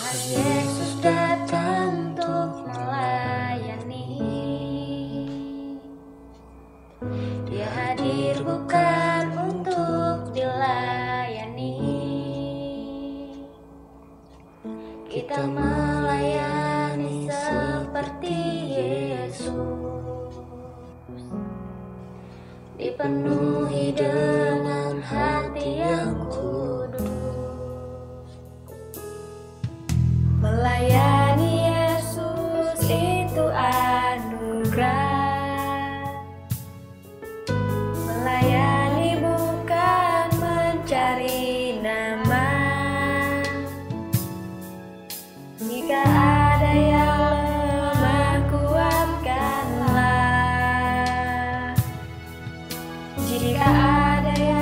Yesus datang untuk melayani. Dia hadir bukan untuk dilayani. Kita melayani seperti Yesus, dipenuhi dengan hati yang kudus. Melayani Yesus itu anugerah. Melayani bukan mencari nama. Jika ada yang lemah, kuatkanlah. Jika ada yang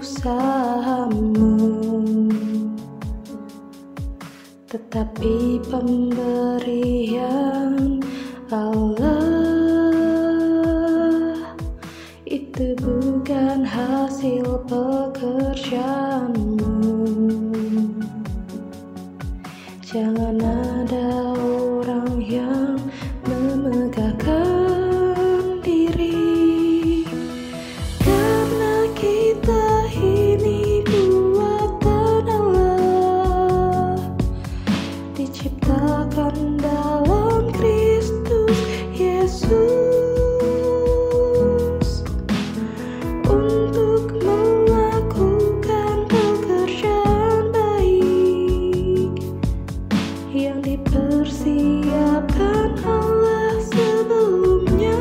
usahamu, tetapi pemberian Allah itu bukan hasil pekerjaanmu. Jangan ada orang yang memegahkan diri, karena kita ini buatan Allah, diciptakan dalam Kristus Yesus untuk melakukan pekerjaan baik yang dipersiapkan Allah sebelumnya.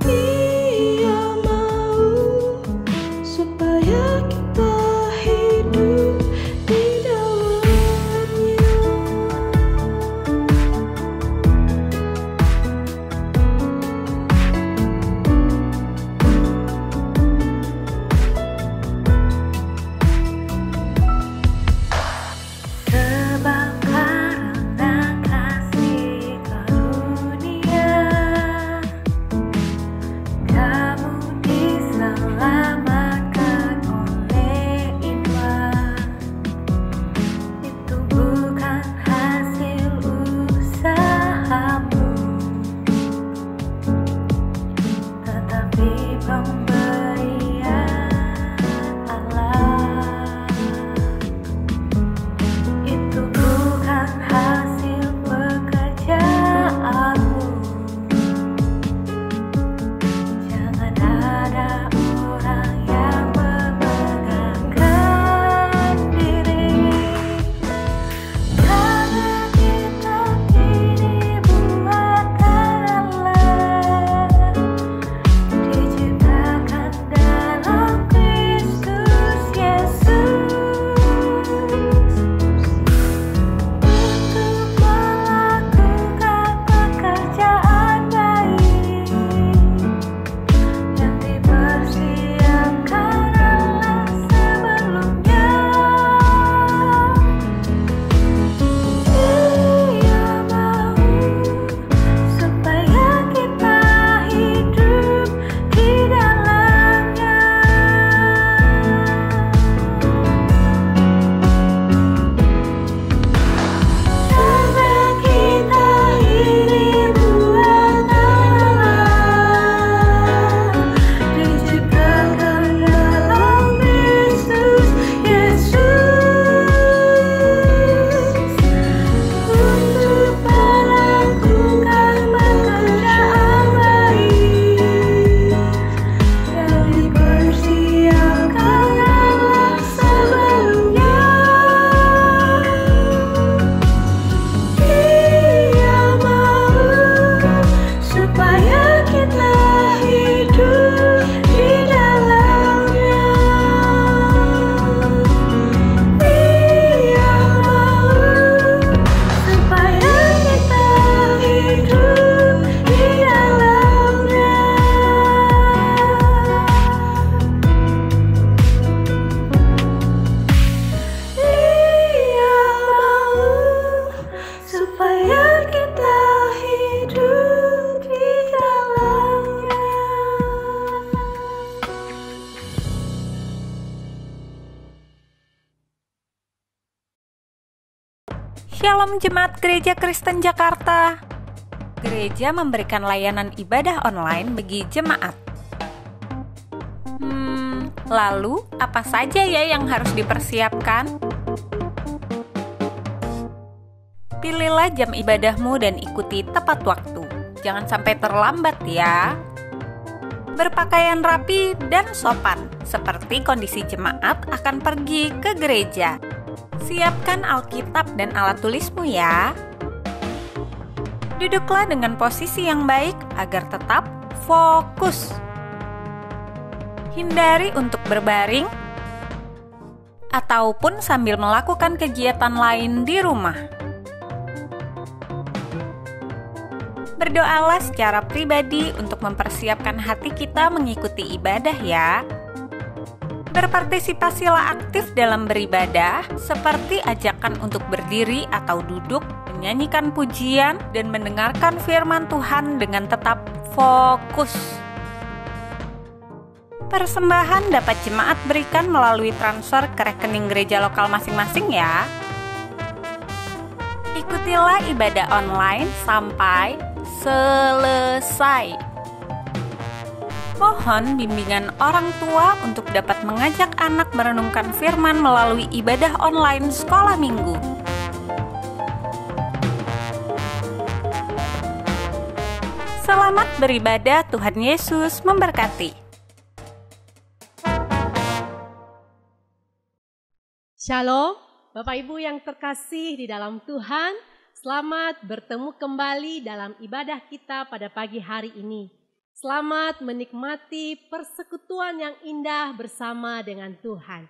Ia mau supaya kita hidup di dalamnya. Sebab karena kasih karunia, kamu diselamatkan oleh iman. Itu bukan hasil usahamu, tetapi pemberian Allah. Itu bukan hasil pekerjaanmu. Jangan ada orang yang memegahkan diri, karena kita ini buatan Allah, diciptakan dalam Kristus Yesus untuk melakukan pekerjaan baik yang dipersiapkan Allah sebelumnya. Ia mau supaya kita hidup di dalamnya. Karena kita ini buatan Allah, diciptakan dalam Kristus Yesus untuk melakukan pekerjaan baik yang dipersiapkan Allah sebelumnya. Ia mau supaya kita hidup di dalamnya. Ia mau supaya kita hidup di dalamnya. Ia mau supaya kita hidup di dalamnya. Shalom Jemaat Gereja Kristen Jakarta. Gereja memberikan layanan ibadah online bagi jemaat. Lalu apa saja ya yang harus dipersiapkan? Pilihlah jam ibadahmu dan ikuti tepat waktu. Jangan sampai terlambat ya. Berpakaian rapi dan sopan, seperti kondisi jemaat akan pergi ke gereja. Siapkan Alkitab dan alat tulismu ya. Duduklah dengan posisi yang baik agar tetap fokus. Hindari untuk berbaring ataupun sambil melakukan kegiatan lain di rumah. Berdoalah secara pribadi untuk mempersiapkan hati kita mengikuti ibadah ya. Berpartisipasilah aktif dalam beribadah, seperti ajakan untuk berdiri atau duduk, menyanyikan pujian, dan mendengarkan firman Tuhan dengan tetap fokus. Persembahan dapat jemaat berikan melalui transfer ke rekening gereja lokal masing-masing ya. Ikutilah ibadah online sampai selesai. Mohon bimbingan orang tua untuk dapat mengajak anak merenungkan firman melalui ibadah online sekolah minggu. Selamat beribadah, Tuhan Yesus memberkati. Shalom, Bapak Ibu yang terkasih di dalam Tuhan. Selamat bertemu kembali dalam ibadah kita pada pagi hari ini. Selamat menikmati persekutuan yang indah bersama dengan Tuhan.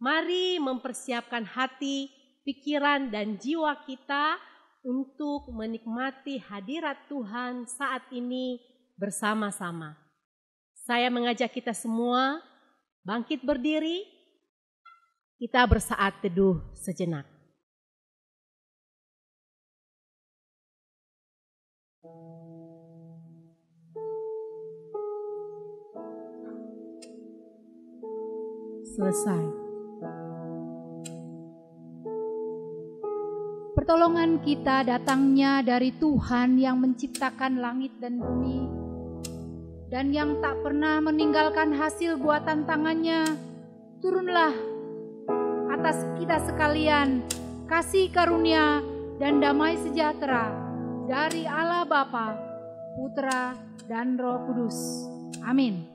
Mari mempersiapkan hati, pikiran, dan jiwa kita untuk menikmati hadirat Tuhan saat ini bersama-sama. Saya mengajak kita semua bangkit berdiri, kita bersaat teduh sejenak. Selesai. Pertolongan kita datangnya dari Tuhan yang menciptakan langit dan bumi, dan yang tak pernah meninggalkan hasil buatan tangannya. Turunlah atas kita sekalian kasih karunia dan damai sejahtera dari Allah Bapa, Putra, dan Roh Kudus. Amin.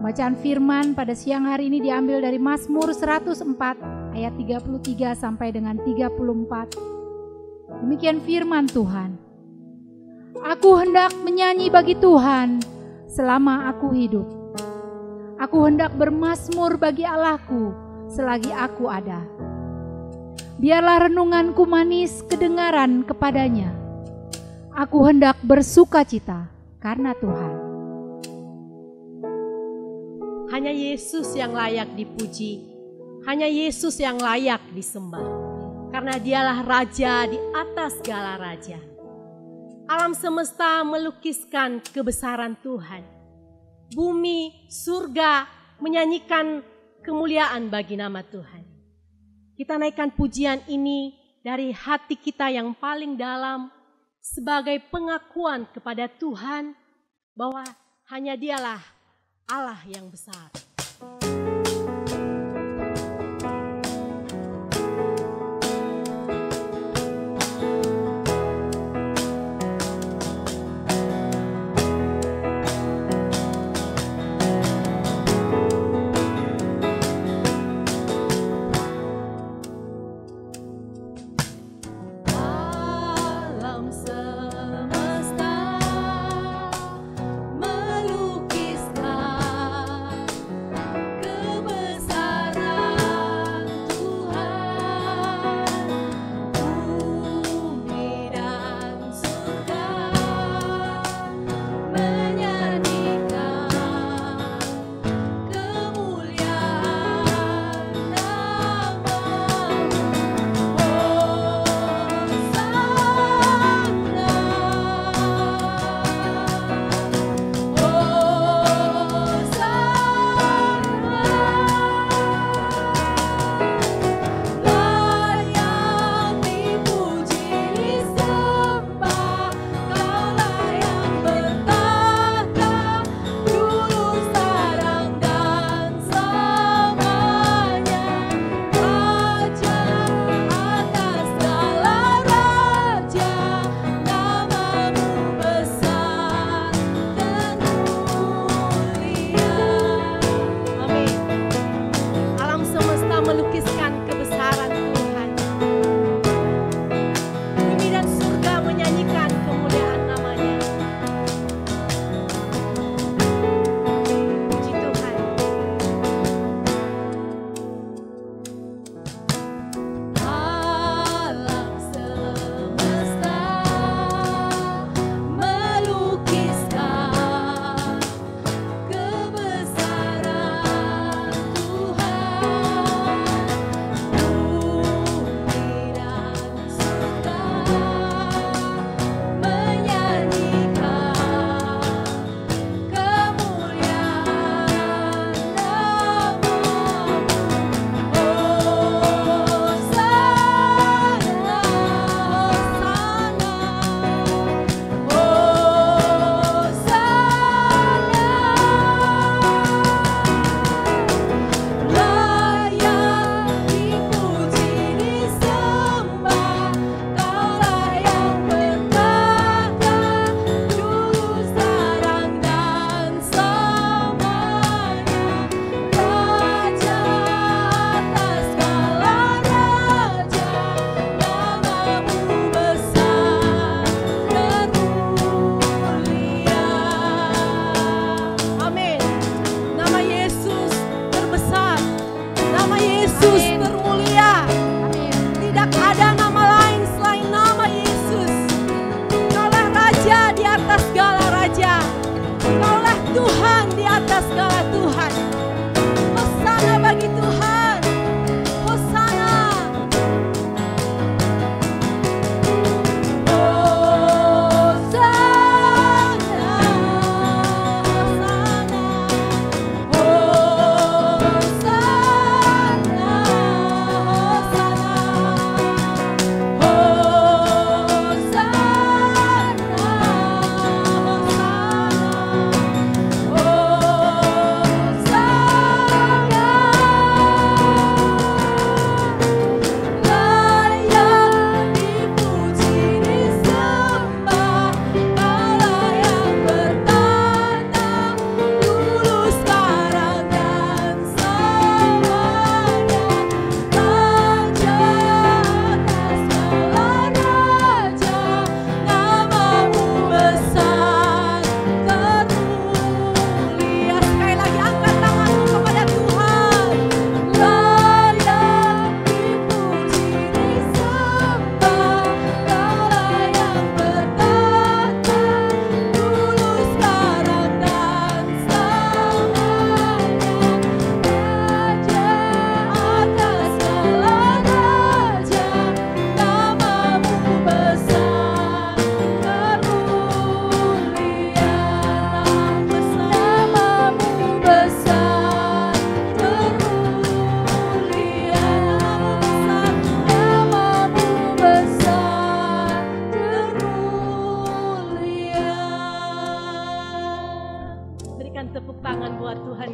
Bacaan firman pada siang hari ini diambil dari Mazmur 104 ayat 33 sampai dengan 34. Demikian firman Tuhan. Aku hendak menyanyi bagi Tuhan selama aku hidup. Aku hendak bermazmur bagi Allahku selagi aku ada. Biarlah renunganku manis kedengaran kepadanya. Aku hendak bersukacita karena Tuhan. Hanya Yesus yang layak dipuji, hanya Yesus yang layak disembah, karena Dialah Raja di atas segala raja. Alam semesta melukiskan kebesaran Tuhan. Bumi, surga menyanyikan kemuliaan bagi nama Tuhan. Kita naikkan pujian ini dari hati kita yang paling dalam sebagai pengakuan kepada Tuhan bahwa hanya Dialah Allah yang besar. Melukiskan kebesaran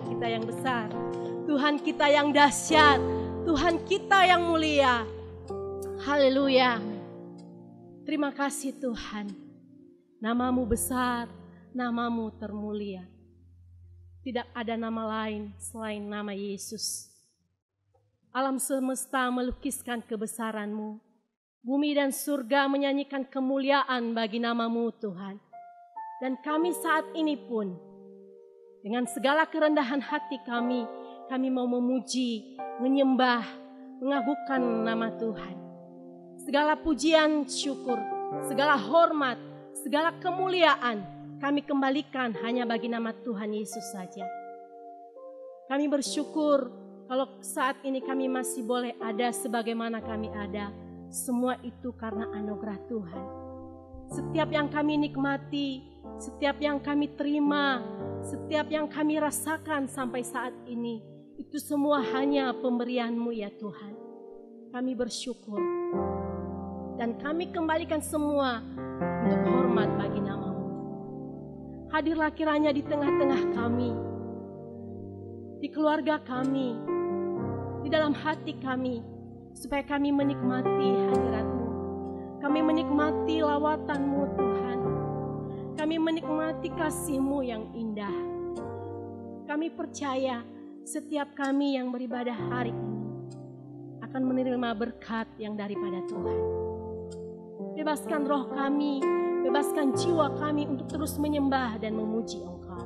kita yang besar, Tuhan kita yang dahsyat, Tuhan kita yang mulia. Haleluya. Terima kasih Tuhan. Namamu besar, namamu termulia. Tidak ada nama lain selain nama Yesus. Alam semesta melukiskan kebesaran-Mu. Bumi dan surga menyanyikan kemuliaan bagi nama-Mu Tuhan. Dan kami saat ini pun, dengan segala kerendahan hati kami mau memuji, menyembah, mengagungkan nama Tuhan. Segala pujian, syukur, segala hormat, segala kemuliaan kami kembalikan hanya bagi nama Tuhan Yesus saja. Kami bersyukur kalau saat ini kami masih boleh ada sebagaimana kami ada. Semua itu karena anugerah Tuhan. Setiap yang kami nikmati, setiap yang kami terima, setiap yang kami rasakan sampai saat ini, itu semua hanya pemberian-Mu ya Tuhan. Kami bersyukur. Dan kami kembalikan semua untuk hormat bagi nama-Mu. Hadirlah kiranya di tengah-tengah kami, di keluarga kami, di dalam hati kami, supaya kami menikmati hadirat-Mu. Kami menikmati lawatan-Mu Tuhan. Kami menikmati kasih-Mu yang indah. Kami percaya setiap kami yang beribadah hari ini akan menerima berkat yang daripada Tuhan. Bebaskan roh kami, bebaskan jiwa kami untuk terus menyembah dan memuji Engkau.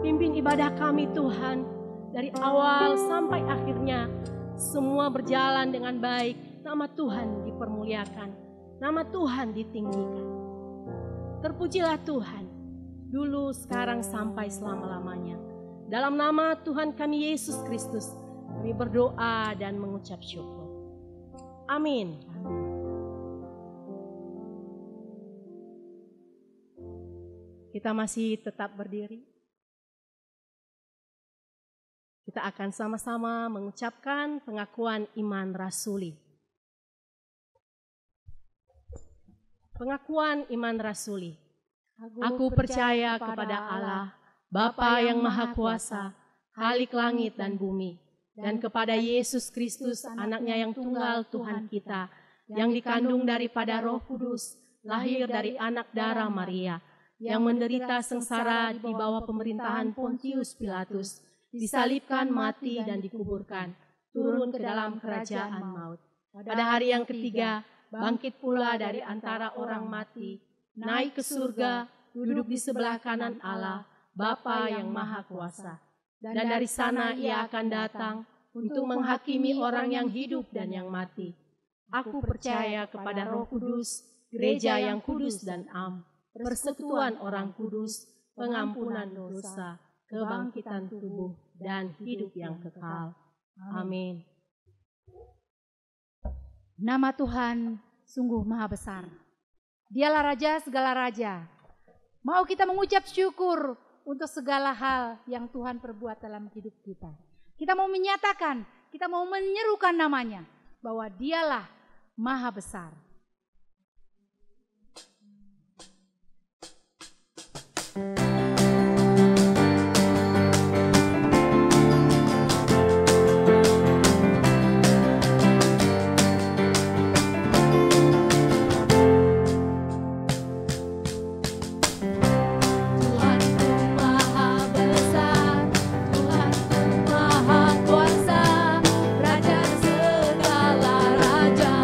Pimpin ibadah kami Tuhan, dari awal sampai akhirnya, semua berjalan dengan baik. Nama Tuhan dipermuliakan, nama Tuhan ditinggikan. Terpujilah Tuhan, dulu, sekarang, sampai selama-lamanya. Dalam nama Tuhan kami Yesus Kristus, kami berdoa dan mengucap syukur. Amin. Kita masih tetap berdiri. Kita akan sama-sama mengucapkan pengakuan iman rasuli. Pengakuan iman rasuli. Aku percaya kepada Allah, Bapa yang Maha Kuasa, Khalik langit dan bumi, dan kepada Yesus Kristus, Anaknya yang tunggal Tuhan kita, yang dikandung daripada Roh Kudus, lahir dari anak darah Maria, yang menderita sengsara di bawah pemerintahan Pontius Pilatus, disalibkan, mati, dan dikuburkan, turun ke dalam kerajaan maut. Pada hari yang ketiga, bangkit pula dari antara orang mati, naik ke surga, duduk di sebelah kanan Allah, Bapa yang Maha Kuasa. Dan dari sana Ia akan datang untuk menghakimi orang yang hidup dan yang mati. Aku percaya kepada Roh Kudus, gereja yang kudus dan am, persekutuan orang kudus, pengampunan dosa, kebangkitan tubuh, dan hidup yang kekal. Amin. Nama Tuhan sungguh maha besar. Dialah Raja segala raja. Mau kita mengucap syukur untuk segala hal yang Tuhan perbuat dalam hidup kita. Kita mau menyatakan, kita mau menyerukan namanya, bahwa Dialah maha besar. Raja segala raja.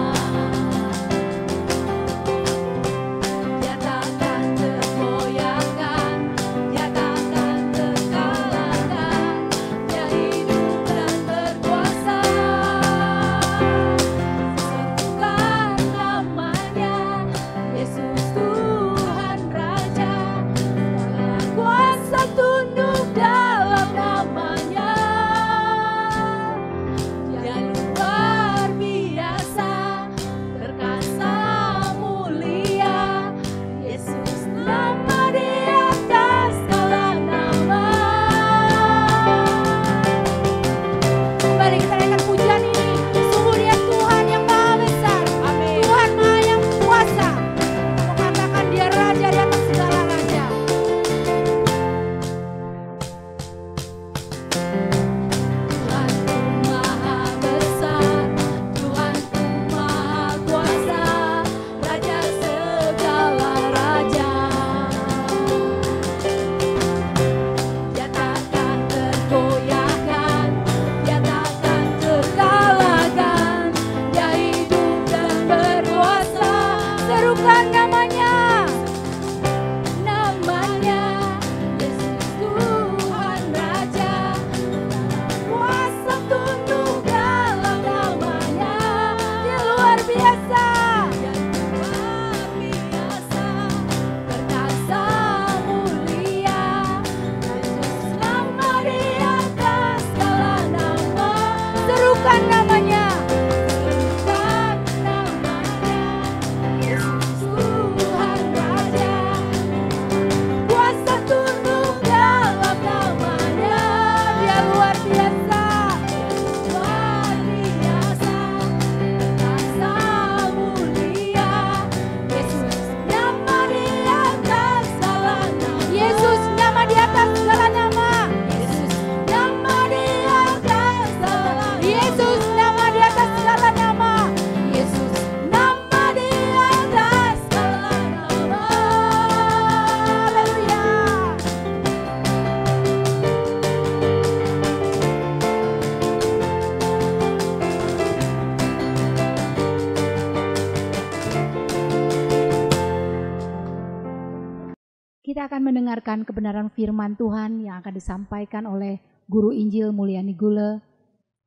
Kita akan mendengarkan kebenaran firman Tuhan yang akan disampaikan oleh Guru Injil Mulyani Gule.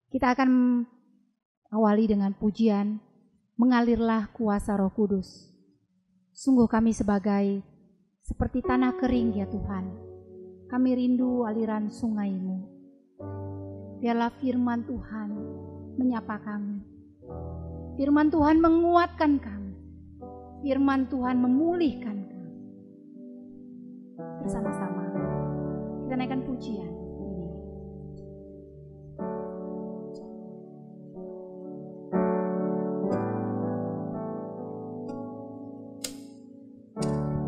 Kita akan awali dengan pujian, mengalirlah kuasa Roh Kudus. Sungguh kami seperti tanah kering ya Tuhan. Kami rindu aliran sungai-Mu. Biarlah firman Tuhan menyapa kami. Firman Tuhan menguatkan kami. Firman Tuhan memulihkan kami. Bersama-sama kita naikkan pujian ini.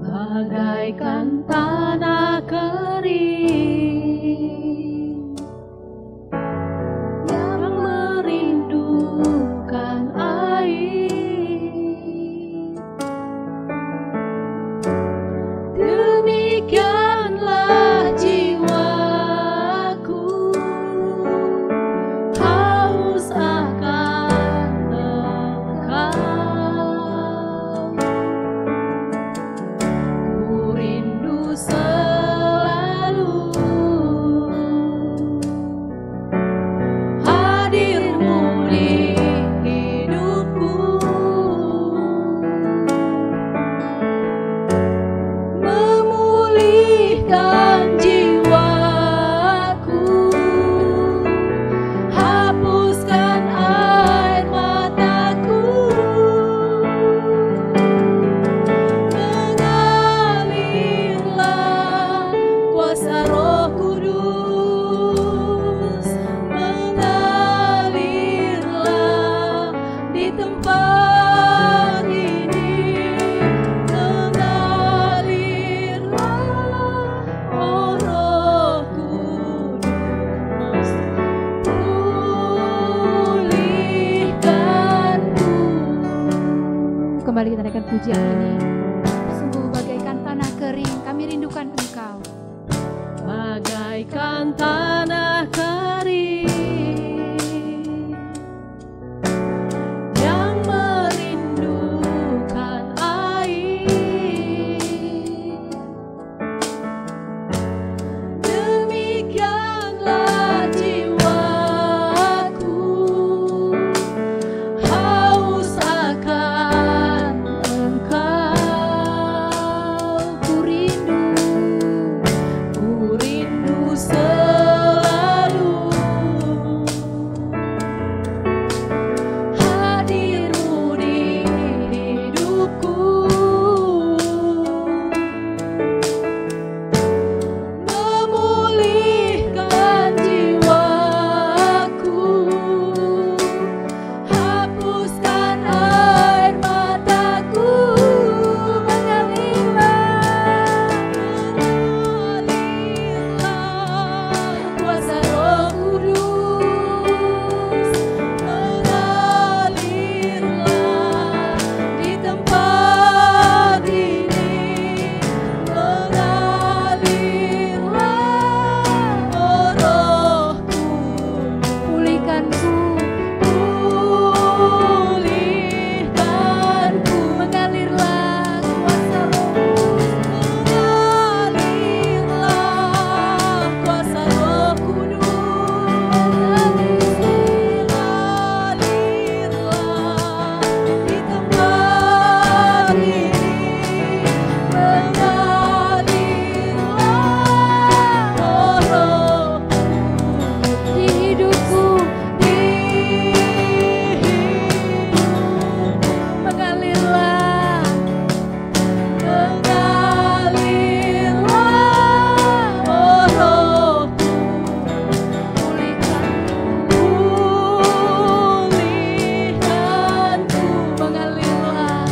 Bagaikan tanah kering yang merindukan air, demikianlah jiwaku haus akan Engkau. Ku rindu selalu hadir-Mu di hidupku, memulihkan jiwaku, hapuskan air mataku, mengalirlah kuasa Roh Kudus, mengalirlah di tempat ini, mengalirlah, oh Roh Kudus, pulihkanku. Kembali kita naikkan pujian ini. Sungguh bagaikan tanah kering, kami rindukan Engkau. Bagaikan tanah kering yang merindukan air, demikianlah jiwaku haus akan Engkau. Ku rindu selalu hadir-Mu di hidupku, memulihkan jiwaku, hapuskan air mataku, mengalirlah kuasa Roh Kudus, mengalirlah di tempat ini, mengalirlah, oh Roh Kudus, Pulihkanku, pulihkanku, mengalirlah kuasa Roh. mengalirlah kuasa Roh Kudus, mengalirlah di tempat ini, mengalirlah, oh Roh Di hidupku, mengalirlah, mengalirlah, oh Roh pulihkanku, pulihkanku, mengalirlah,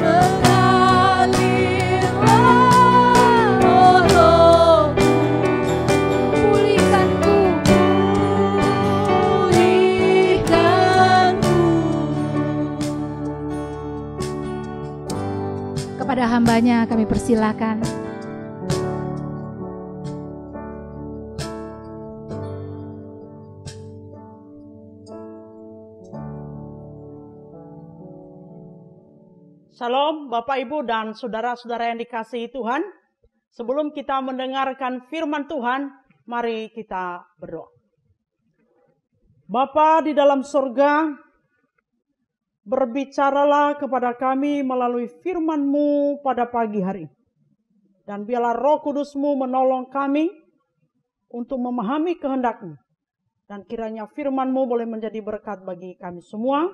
mengalirlah, oh Roh pulihkanku. pulihkanku. Kepada hambanya kami persilakan. Shalom Bapak Ibu dan saudara-saudara yang dikasihi Tuhan. Sebelum kita mendengarkan firman Tuhan, mari kita berdoa. Bapa di dalam surga, berbicaralah kepada kami melalui firman-Mu pada pagi hari. Dan biarlah Roh Kudus-Mu menolong kami untuk memahami kehendak-Mu. Dan kiranya firman-Mu boleh menjadi berkat bagi kami semua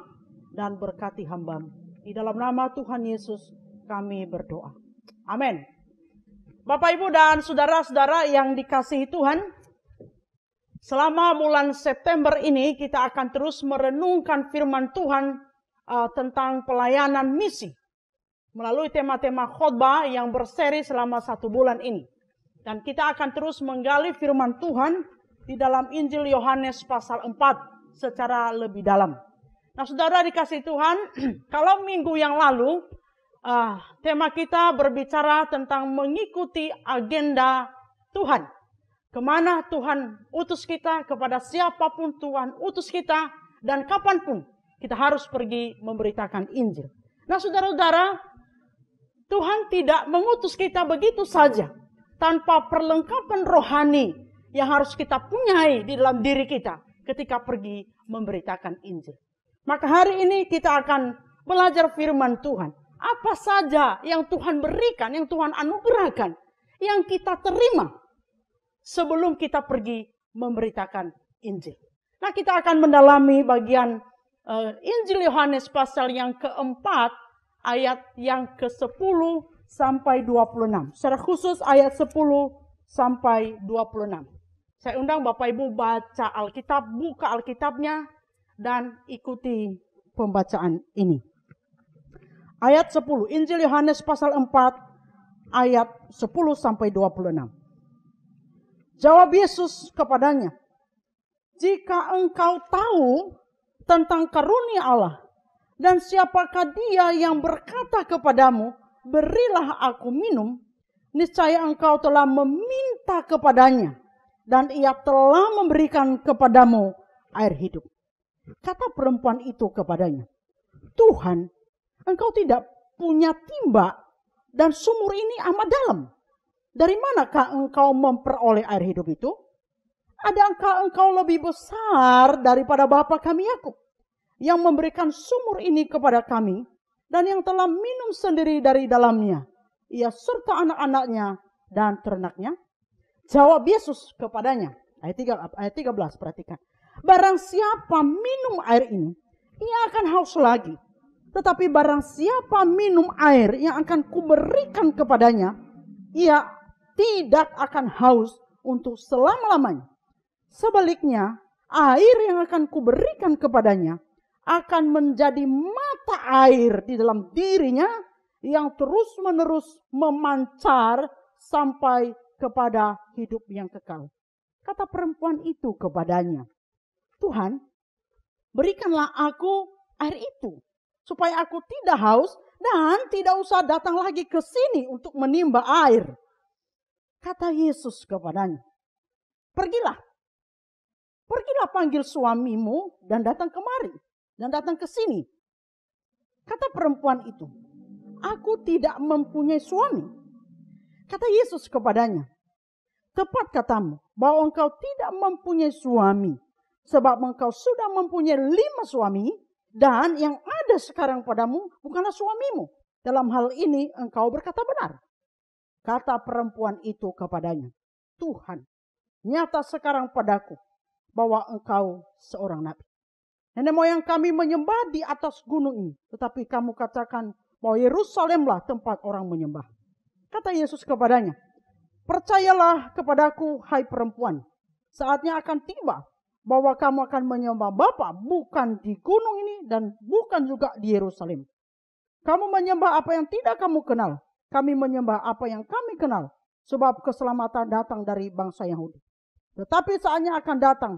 dan berkati hamba-Mu. Di dalam nama Tuhan Yesus kami berdoa. Amin. Bapak, Ibu, dan saudara-saudara yang dikasihi Tuhan, selama bulan September ini kita akan terus merenungkan firman Tuhan tentang pelayanan misi melalui tema-tema khotbah yang berseri selama 1 bulan ini. Dan kita akan terus menggali firman Tuhan di dalam Injil Yohanes pasal 4 secara lebih dalam. Nah, saudara dikasihi Tuhan, kalau minggu yang lalu tema kita berbicara tentang mengikuti agenda Tuhan. Kemana Tuhan utus kita, kepada siapapun Tuhan utus kita, dan kapanpun kita harus pergi memberitakan Injil. Nah, saudara-saudara, Tuhan tidak mengutus kita begitu saja, tanpa perlengkapan rohani yang harus kita punyai di dalam diri kita ketika pergi memberitakan Injil. Maka hari ini kita akan belajar firman Tuhan. Apa saja yang Tuhan berikan, yang Tuhan anugerahkan, yang kita terima sebelum kita pergi memberitakan Injil. Nah, kita akan mendalami bagian Injil Yohanes pasal yang keempat, ayat yang ke-10 sampai 26. Secara khusus ayat 10 sampai 26. Saya undang Bapak Ibu baca Alkitab, buka Alkitabnya, dan ikuti pembacaan ini. Ayat 10, Injil Yohanes pasal 4, ayat 10 sampai 26. Jawab Yesus kepadanya, "Jika engkau tahu tentang karunia Allah, dan siapakah dia yang berkata kepadamu, berilah aku minum, niscaya engkau telah meminta kepadanya, dan ia telah memberikan kepadamu air hidup." Kata perempuan itu kepadanya, "Tuhan, engkau tidak punya timba dan sumur ini amat dalam. Dari manakah engkau memperoleh air hidup itu? Adakah engkau lebih besar daripada bapa kami Yakub, yang memberikan sumur ini kepada kami, dan yang telah minum sendiri dari dalamnya, ia serta anak-anaknya dan ternaknya?" Jawab Yesus kepadanya, ayat 13, perhatikan. "Barang siapa minum air ini, ia akan haus lagi. Tetapi barang siapa minum air yang akan kuberikan kepadanya, ia tidak akan haus untuk selama-lamanya. Sebaliknya, air yang akan kuberikan kepadanya akan menjadi mata air di dalam dirinya yang terus-menerus memancar sampai kepada hidup yang kekal." Kata perempuan itu kepadanya, "Tuhan, berikanlah aku air itu, supaya aku tidak haus dan tidak usah datang lagi ke sini untuk menimba air." Kata Yesus kepadanya, Pergilah panggil suamimu dan datang kemari, dan datang ke sini." Kata perempuan itu, "Aku tidak mempunyai suami." Kata Yesus kepadanya, "Tepat katamu bahwa engkau tidak mempunyai suami, sebab engkau sudah mempunyai 5 suami, dan yang ada sekarang padamu bukanlah suamimu. Dalam hal ini engkau berkata benar." Kata perempuan itu kepadanya, "Tuhan, nyata sekarang padaku bahwa engkau seorang nabi. Nenek moyang kami menyembah di atas gunung ini, tetapi kamu katakan bahwa Yerusalemlah tempat orang menyembah." Kata Yesus kepadanya, "Percayalah kepadaku, hai perempuan, saatnya akan tiba bahwa kamu akan menyembah Bapa bukan di gunung ini dan bukan juga di Yerusalem. Kamu menyembah apa yang tidak kamu kenal, kami menyembah apa yang kami kenal, sebab keselamatan datang dari bangsa Yahudi. Tetapi saatnya akan datang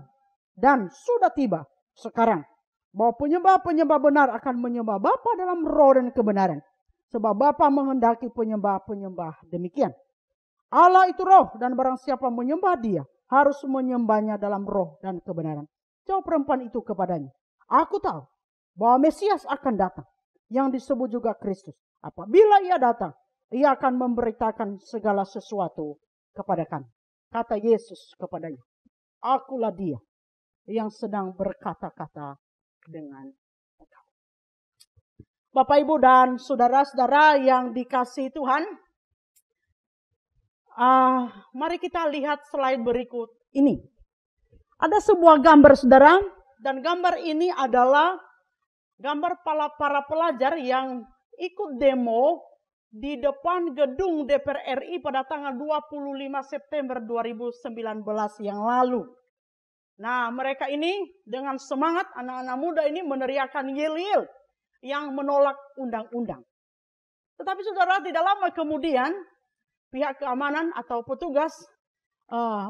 dan sudah tiba sekarang bahwa penyembah-penyembah benar akan menyembah Bapa dalam roh dan kebenaran, sebab Bapa menghendaki penyembah-penyembah demikian. Allah itu roh, dan barang siapa menyembah Dia harus menyembahnya dalam roh dan kebenaran." Jawab perempuan itu kepadanya, "Aku tahu bahwa Mesias akan datang, yang disebut juga Kristus. Apabila ia datang, ia akan memberitakan segala sesuatu kepada kami. Kata Yesus kepadanya, akulah dia yang sedang berkata-kata dengan engkau. Bapak, Ibu, dan saudara-saudara yang dikasihi Tuhan, mari kita lihat slide berikut ini. Ada sebuah gambar, saudara, dan gambar ini adalah gambar para pelajar yang ikut demo di depan gedung DPR RI pada tanggal 25 September 2019 yang lalu. Nah, mereka ini dengan semangat, anak-anak muda ini meneriakkan yel-yel yang menolak undang-undang. Tetapi saudara, tidak lama kemudian pihak keamanan atau petugas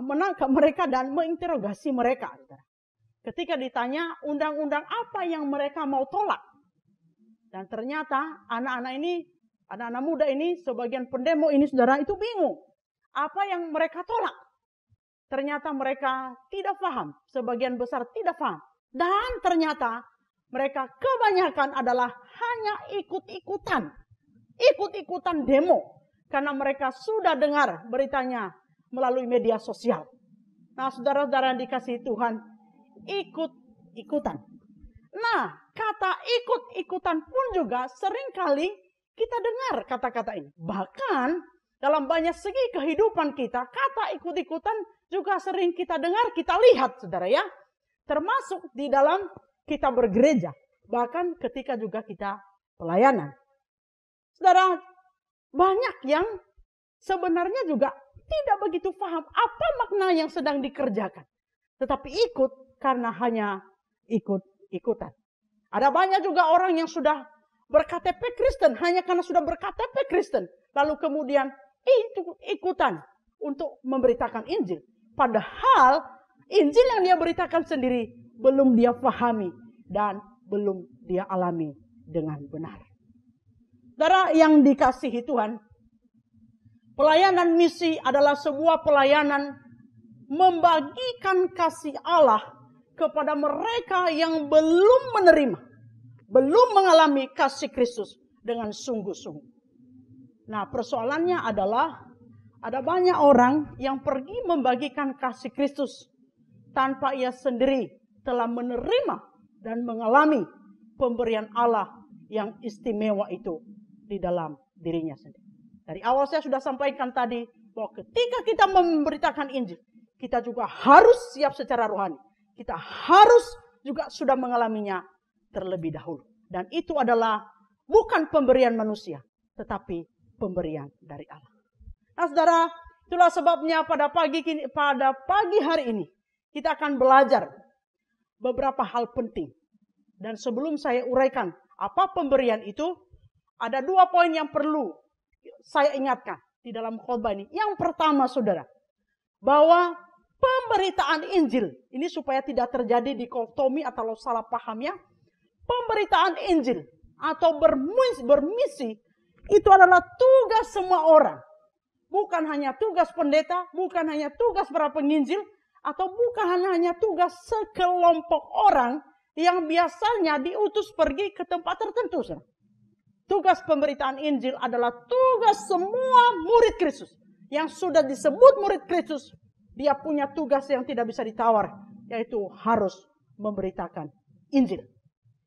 menangkap mereka dan menginterogasi mereka. Ketika ditanya undang-undang apa yang mereka mau tolak. Dan ternyata anak-anak muda ini, sebagian pendemo ini saudara, itu bingung. Apa yang mereka tolak? Ternyata mereka tidak paham. Sebagian besar tidak paham. Dan ternyata mereka kebanyakan adalah hanya ikut-ikutan. Ikut-ikutan demo. Karena mereka sudah dengar beritanya melalui media sosial. Nah, saudara-saudara yang dikasihi Tuhan, ikut-ikutan. Nah, kata ikut-ikutan pun juga seringkali kita dengar kata-kata ini. Bahkan dalam banyak segi kehidupan kita, kata ikut-ikutan juga sering kita dengar, kita lihat, saudara ya. Termasuk di dalam kita bergereja. Bahkan ketika juga kita pelayanan. Saudara, banyak yang sebenarnya juga tidak begitu paham apa makna yang sedang dikerjakan. Tetapi ikut karena hanya ikut-ikutan. Ada banyak juga orang yang sudah berKTP Kristen hanya karena sudah berKTP Kristen. Lalu kemudian ikutan untuk memberitakan Injil. Padahal Injil yang dia beritakan sendiri belum dia pahami dan belum dia alami dengan benar. Saudara yang dikasihi Tuhan, pelayanan misi adalah sebuah pelayanan membagikan kasih Allah kepada mereka yang belum menerima, belum mengalami kasih Kristus dengan sungguh-sungguh. Nah, persoalannya adalah ada banyak orang yang pergi membagikan kasih Kristus tanpa ia sendiri telah menerima dan mengalami pemberian Allah yang istimewa itu di dalam dirinya sendiri. Dari awal saya sudah sampaikan tadi bahwa ketika kita memberitakan Injil, kita juga harus siap secara rohani. Kita harus juga sudah mengalaminya terlebih dahulu. Dan itu adalah bukan pemberian manusia, tetapi pemberian dari Allah. Nah, saudara, itulah sebabnya pada pagi hari ini kita akan belajar beberapa hal penting. Dan sebelum saya uraikan apa pemberian itu, ada 2 poin yang perlu saya ingatkan di dalam khotbah ini. Yang pertama, saudara, bahwa pemberitaan Injil, ini supaya tidak terjadi dikotomi atau salah paham ya. Pemberitaan Injil atau bermisi itu adalah tugas semua orang. Bukan hanya tugas pendeta, bukan hanya tugas para penginjil, atau bukan hanya tugas sekelompok orang yang biasanya diutus pergi ke tempat tertentu. Saudara. Tugas pemberitaan Injil adalah tugas semua murid Kristus. Yang sudah disebut murid Kristus, dia punya tugas yang tidak bisa ditawar, yaitu harus memberitakan Injil.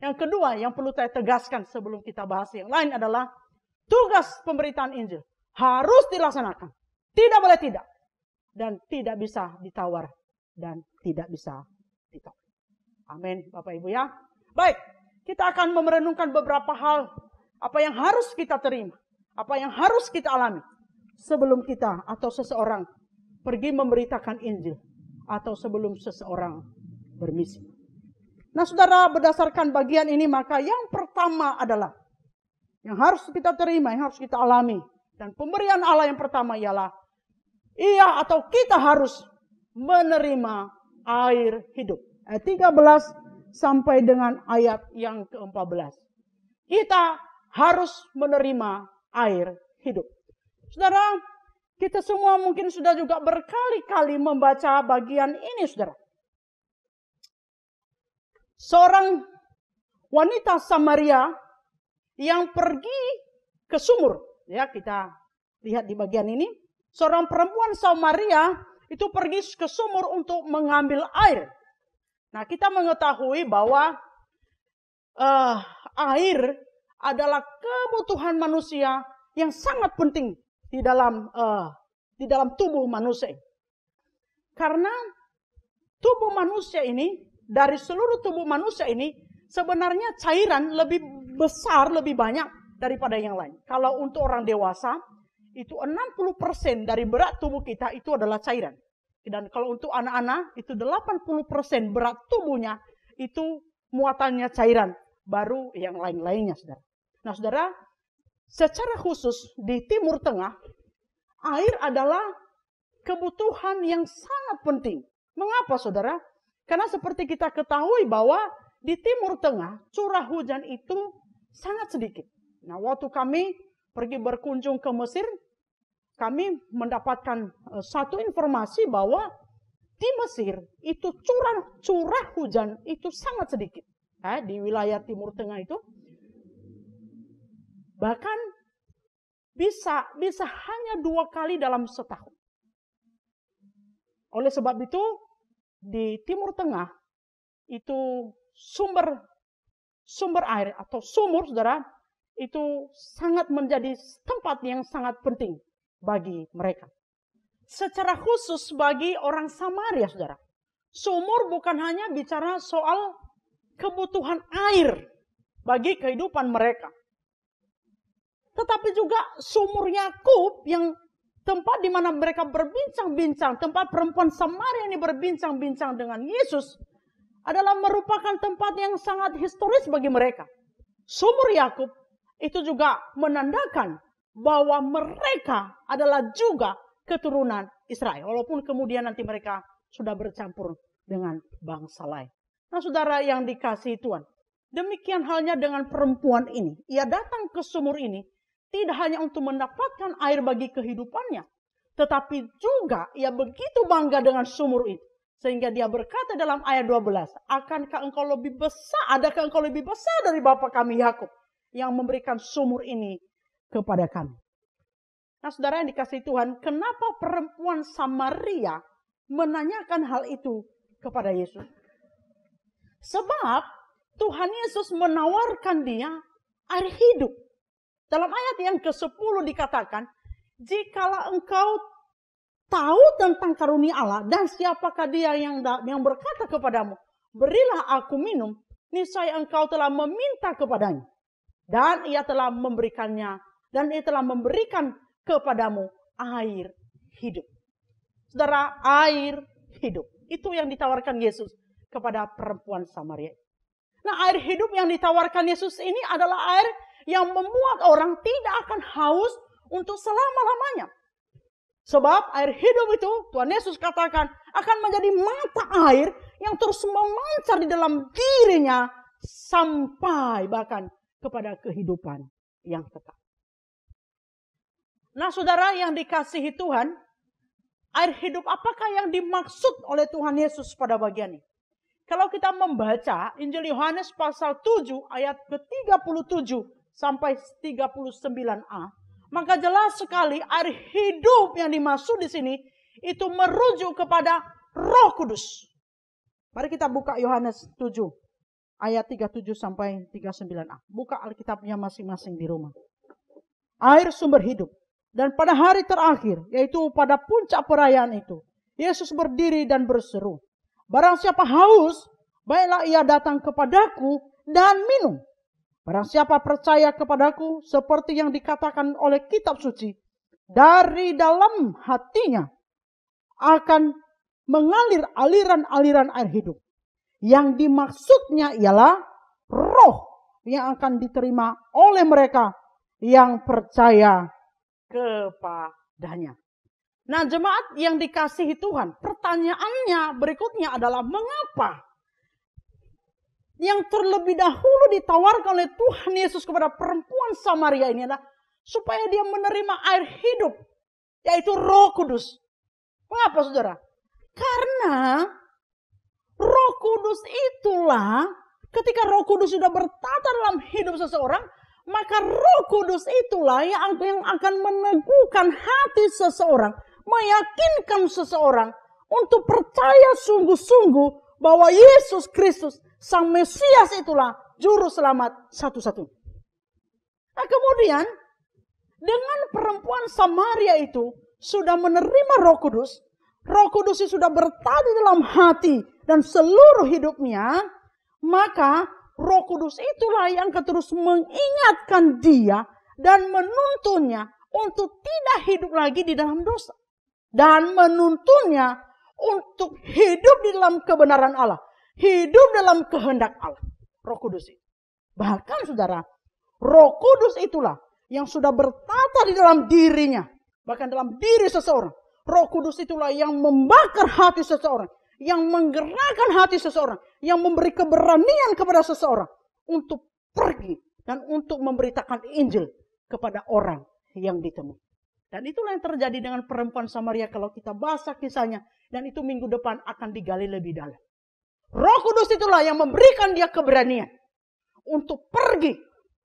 Yang kedua yang perlu saya tegaskan sebelum kita bahas yang lain adalah tugas pemberitaan Injil harus dilaksanakan. Tidak boleh tidak. Dan tidak bisa ditawar dan tidak bisa ditolak. Amin, Bapak Ibu ya. Baik, kita akan merenungkan beberapa hal. Apa yang harus kita terima. Apa yang harus kita alami. Sebelum kita atau seseorang pergi memberitakan Injil. Atau sebelum seseorang bermisi. Nah, saudara, berdasarkan bagian ini maka yang pertama adalah yang harus kita terima, yang harus kita alami. Dan pemberian Allah yang pertama ialah ia atau kita harus menerima air hidup. Ayat 13 sampai dengan ayat yang ke-14. Kita harus menerima air hidup. Saudara, kita semua mungkin sudah juga berkali-kali membaca bagian ini, saudara. Seorang wanita Samaria yang pergi ke sumur. Ya, kita lihat di bagian ini. Seorang perempuan Samaria itu pergi ke sumur untuk mengambil air. Nah, kita mengetahui bahwa air adalah kebutuhan manusia yang sangat penting di dalam tubuh manusia. Karena tubuh manusia ini, dari seluruh tubuh manusia ini, sebenarnya cairan lebih besar, lebih banyak daripada yang lain. Kalau untuk orang dewasa, itu 60% dari berat tubuh kita itu adalah cairan. Dan kalau untuk anak-anak, itu 80% berat tubuhnya itu muatannya cairan. Baru yang lain-lainnya, saudara. Nah, saudara, secara khusus di Timur Tengah, air adalah kebutuhan yang sangat penting. Mengapa, saudara? Karena seperti kita ketahui bahwa di Timur Tengah curah hujan itu sangat sedikit. Nah, waktu kami pergi berkunjung ke Mesir, kami mendapatkan satu informasi bahwa di Mesir itu curah hujan itu sangat sedikit. Di wilayah Timur Tengah itu bahkan bisa hanya 2 kali dalam setahun. Oleh sebab itu, di Timur Tengah itu sumber air atau sumur, saudara, itu sangat menjadi tempat yang sangat penting bagi mereka. Secara khusus bagi orang Samaria, saudara, sumur bukan hanya bicara soal kebutuhan air bagi kehidupan mereka, tetapi juga sumur Yakub yang tempat di mana mereka berbincang-bincang, tempat perempuan Samaria ini berbincang-bincang dengan Yesus, adalah merupakan tempat yang sangat historis bagi mereka. Sumur Yakub itu juga menandakan bahwa mereka adalah juga keturunan Israel, walaupun kemudian nanti mereka sudah bercampur dengan bangsa lain. Nah, saudara yang dikasihi Tuhan, demikian halnya dengan perempuan ini. Ia datang ke sumur ini tidak hanya untuk mendapatkan air bagi kehidupannya, tetapi juga ia begitu bangga dengan sumur itu. Sehingga dia berkata dalam ayat 12, akankah engkau lebih besar, adakah engkau lebih besar dari bapa kami Yakub yang memberikan sumur ini kepada kami. Nah, saudara yang dikasihi Tuhan, kenapa perempuan Samaria menanyakan hal itu kepada Yesus? Sebab Tuhan Yesus menawarkan dia air hidup. Dalam ayat yang ke-10 dikatakan, jikalau engkau tahu tentang karunia Allah dan siapakah dia yang berkata kepadamu, berilah aku minum, niscaya engkau telah meminta kepadanya. Dan ia telah memberikannya, dan ia telah memberikan kepadamu air hidup. Saudara, air hidup. Itu yang ditawarkan Yesus kepada perempuan Samaria. Nah, air hidup yang ditawarkan Yesus ini adalah air yang membuat orang tidak akan haus untuk selama-lamanya. Sebab air hidup itu, Tuhan Yesus katakan, akan menjadi mata air yang terus memancar di dalam dirinya sampai bahkan kepada kehidupan yang kekal. Nah, saudara yang dikasihi Tuhan, air hidup apakah yang dimaksud oleh Tuhan Yesus pada bagian ini? Kalau kita membaca Injil Yohanes pasal 7 ayat ke-37 sampai 39a, maka jelas sekali air hidup yang dimaksud di sini itu merujuk kepada Roh Kudus. Mari kita buka Yohanes 7 ayat 37 sampai 39a. Buka Alkitabnya masing-masing di rumah. Air sumber hidup. Dan pada hari terakhir, yaitu pada puncak perayaan itu, Yesus berdiri dan berseru, barang siapa haus, baiklah ia datang kepadaku dan minum. Barang siapa percaya kepadaku, seperti yang dikatakan oleh kitab suci, dari dalam hatinya akan mengalir aliran-aliran air hidup. Yang dimaksudnya ialah roh yang akan diterima oleh mereka yang percaya kepadanya. Nah, jemaat yang dikasihi Tuhan, pertanyaannya berikutnya adalah mengapa yang terlebih dahulu ditawarkan oleh Tuhan Yesus kepada perempuan Samaria ini adalah supaya dia menerima air hidup, yaitu Roh Kudus. Mengapa, saudara? Karena Roh Kudus itulah, ketika Roh Kudus sudah bertata dalam hidup seseorang, Maka Roh Kudus itulah yang akan meneguhkan hati seseorang, meyakinkan seseorang untuk percaya sungguh-sungguh bahwa Yesus Kristus, Sang Mesias itulah Juru Selamat satu-satunya. Nah kemudian, dengan perempuan Samaria itu sudah menerima Roh Kudus itu sudah bertata dalam hati dan seluruh hidupnya, maka Roh Kudus itulah yang akan terus mengingatkan dia dan menuntunnya untuk tidak hidup lagi di dalam dosa. Dan menuntunnya untuk hidup di dalam kebenaran Allah. Hidup dalam kehendak Allah. Roh Kudus itu. Bahkan saudara, Roh Kudus itulah yang sudah bertata di dalam dirinya. Bahkan dalam diri seseorang. Roh Kudus itulah yang membakar hati seseorang. Yang menggerakkan hati seseorang. Yang memberi keberanian kepada seseorang. Untuk pergi dan untuk memberitakan Injil kepada orang yang ditemui. Dan itulah yang terjadi dengan perempuan Samaria kalau kita baca kisahnya. Dan itu minggu depan akan digali lebih dalam. Roh Kudus itulah yang memberikan dia keberanian. Untuk pergi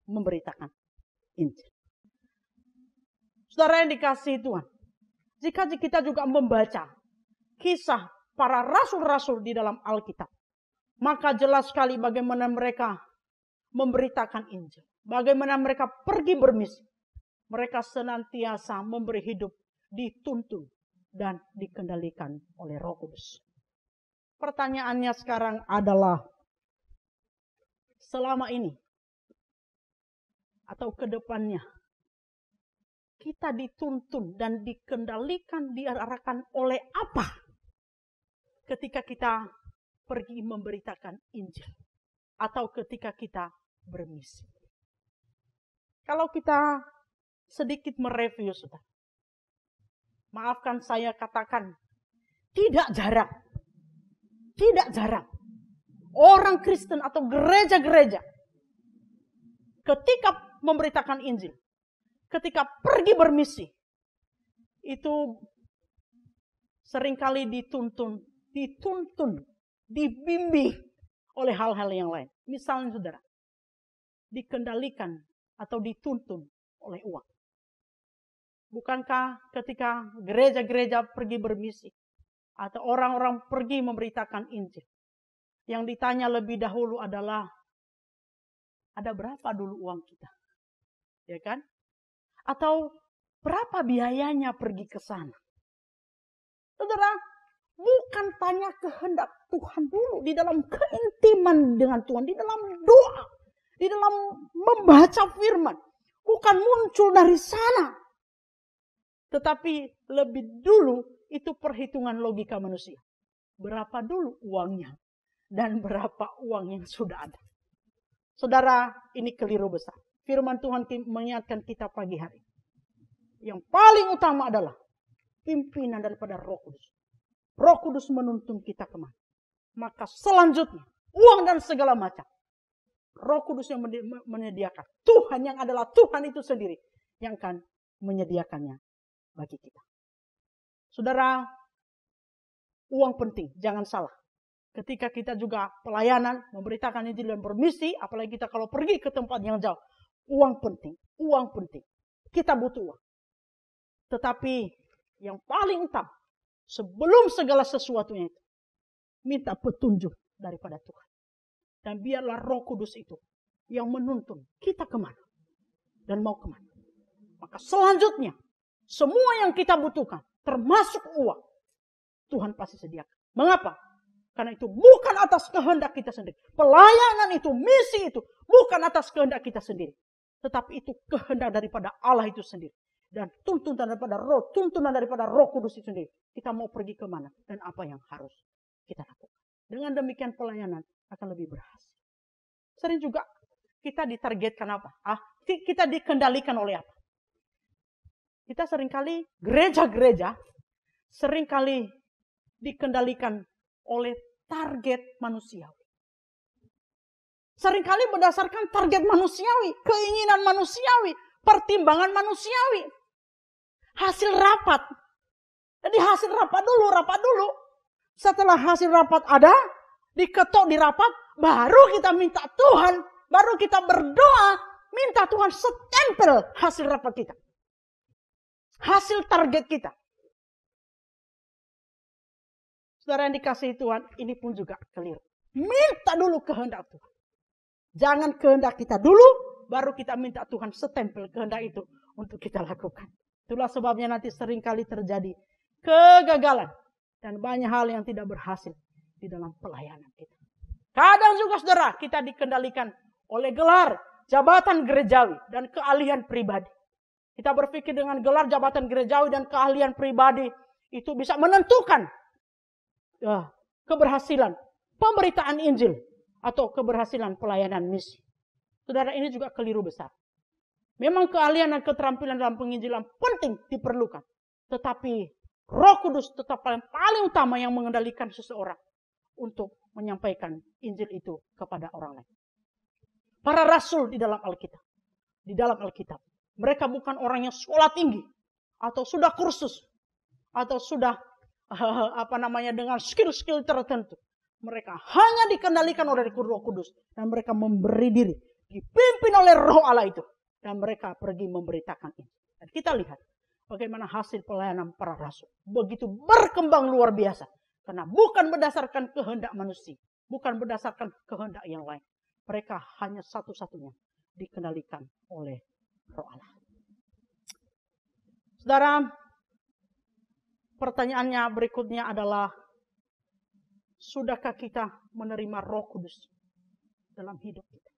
memberitakan Injil. Saudara yang dikasihi Tuhan. Jika kita juga membaca kisah para rasul-rasul di dalam Alkitab. Maka jelas sekali bagaimana mereka memberitakan Injil. Bagaimana mereka pergi bermisi. Mereka senantiasa memberi hidup dituntun dan dikendalikan oleh Roh Kudus. Pertanyaannya sekarang adalah, selama ini atau ke depannya, kita dituntun dan dikendalikan, diarahkan oleh apa ketika kita pergi memberitakan Injil atau ketika kita bermisi? Kalau kita sedikit mereview, saudara, maafkan saya katakan, tidak jarang orang Kristen atau gereja-gereja ketika memberitakan Injil, ketika pergi bermisi, itu seringkali dituntun, dibimbing oleh hal-hal yang lain. Misalnya saudara, dikendalikan atau dituntun oleh uang. Bukankah ketika gereja-gereja pergi bermisi atau orang-orang pergi memberitakan Injil, yang ditanya lebih dahulu adalah, ada berapa dulu uang kita? Ya kan? Atau berapa biayanya pergi ke sana? Saudara, bukan tanya kehendak Tuhan dulu di dalam keintiman dengan Tuhan, di dalam doa, di dalam membaca firman. Bukan muncul dari sana. Tetapi lebih dulu itu perhitungan logika manusia. Berapa dulu uangnya dan berapa uang yang sudah ada. Saudara, ini keliru besar. Firman Tuhan mengingatkan kita pagi hari. Yang paling utama adalah pimpinan daripada Roh Kudus. Roh Kudus menuntun kita kemana. Maka selanjutnya, uang dan segala macam. Roh Kudus yang menyediakan. Tuhan yang adalah Tuhan itu sendiri yang akan menyediakannya bagi kita. Saudara, uang penting, jangan salah. Ketika kita juga pelayanan, memberitakan Injil dan bermisi, apalagi kita kalau pergi ke tempat yang jauh, uang penting. Kita butuh uang. Tetapi yang paling utama, sebelum segala sesuatunya itu, minta petunjuk daripada Tuhan. Dan biarlah Roh Kudus itu yang menuntun kita kemana dan mau kemana. Maka selanjutnya, semua yang kita butuhkan, termasuk uang, Tuhan pasti sediakan. Mengapa? Karena itu bukan atas kehendak kita sendiri. Pelayanan itu, misi itu, bukan atas kehendak kita sendiri. Tetapi itu kehendak daripada Allah itu sendiri. Dan tuntunan daripada Roh Kudus itu sendiri. Kita mau pergi kemana dan apa yang harus kita lakukan. Dengan demikian pelayanan akan lebih berhasil. Sering juga kita ditargetkan apa? Kita dikendalikan oleh apa? Kita seringkali, gereja-gereja, seringkali dikendalikan oleh target manusiawi. Seringkali berdasarkan target manusiawi, keinginan manusiawi, pertimbangan manusiawi. Hasil rapat. Jadi hasil rapat dulu. Setelah hasil rapat ada, diketok di rapat, baru kita minta Tuhan, baru kita berdoa, minta Tuhan setempel hasil rapat kita. Hasil target kita. Saudara yang dikasihi Tuhan, ini pun juga keliru. Minta dulu kehendak Tuhan. Jangan kehendak kita dulu, baru kita minta Tuhan setempel kehendak itu untuk kita lakukan. Itulah sebabnya nanti seringkali terjadi kegagalan dan banyak hal yang tidak berhasil di dalam pelayanan kita. Kadang juga saudara, kita dikendalikan oleh gelar, jabatan gerejawi, dan keahlian pribadi. Kita berpikir dengan gelar, jabatan gerejawi, dan keahlian pribadi, itu bisa menentukan keberhasilan pemberitaan Injil, atau keberhasilan pelayanan misi. Saudara, ini juga keliru besar. Memang keahlian dan keterampilan dalam penginjilan penting diperlukan. Tetapi Roh Kudus tetap paling utama yang mengendalikan seseorang untuk menyampaikan Injil itu kepada orang lain. Para rasul di dalam Alkitab, mereka bukan orang yang sekolah tinggi atau sudah kursus atau sudah dengan skill-skill tertentu. Mereka hanya dikendalikan oleh Roh Kudus dan mereka memberi diri, dipimpin oleh Roh Allah itu, dan mereka pergi memberitakan ini. Dan kita lihat bagaimana hasil pelayanan para rasul begitu berkembang luar biasa, karena bukan berdasarkan kehendak manusia, bukan berdasarkan kehendak yang lain. Mereka hanya satu-satunya dikendalikan oleh Roh Allah. Saudara, pertanyaannya berikutnya adalah, sudahkah kita menerima Roh Kudus dalam hidup kita?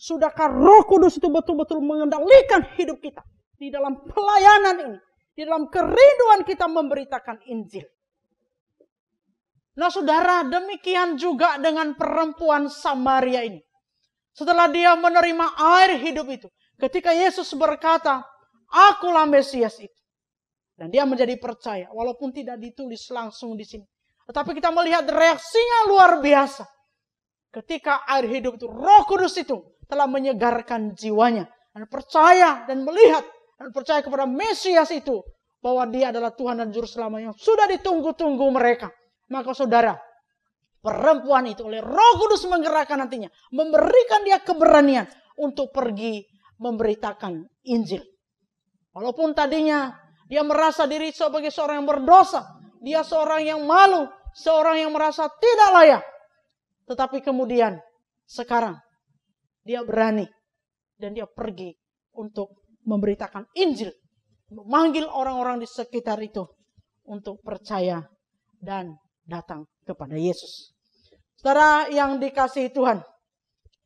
Sudahkah Roh Kudus itu betul-betul mengendalikan hidup kita di dalam pelayanan ini, di dalam kerinduan kita memberitakan Injil? Nah saudara, demikian juga dengan perempuan Samaria ini. Setelah dia menerima air hidup itu, ketika Yesus berkata, "Akulah Mesias itu." Dan dia menjadi percaya, walaupun tidak ditulis langsung di sini. Tetapi kita melihat reaksinya luar biasa. Ketika air hidup itu, Roh Kudus itu telah menyegarkan jiwanya. Dan percaya dan melihat dan percaya kepada Mesias itu, bahwa dia adalah Tuhan dan Juru Selamat yang sudah ditunggu-tunggu mereka. Maka saudara, perempuan itu oleh Roh Kudus menggerakkan hatinya, memberikan dia keberanian untuk pergi memberitakan Injil. Walaupun tadinya dia merasa diri sebagai seorang yang berdosa, dia seorang yang malu, seorang yang merasa tidak layak. Tetapi kemudian sekarang dia berani dan dia pergi untuk memberitakan Injil, memanggil orang-orang di sekitar itu untuk percaya dan datang kepada Yesus. Saudara yang dikasihi Tuhan,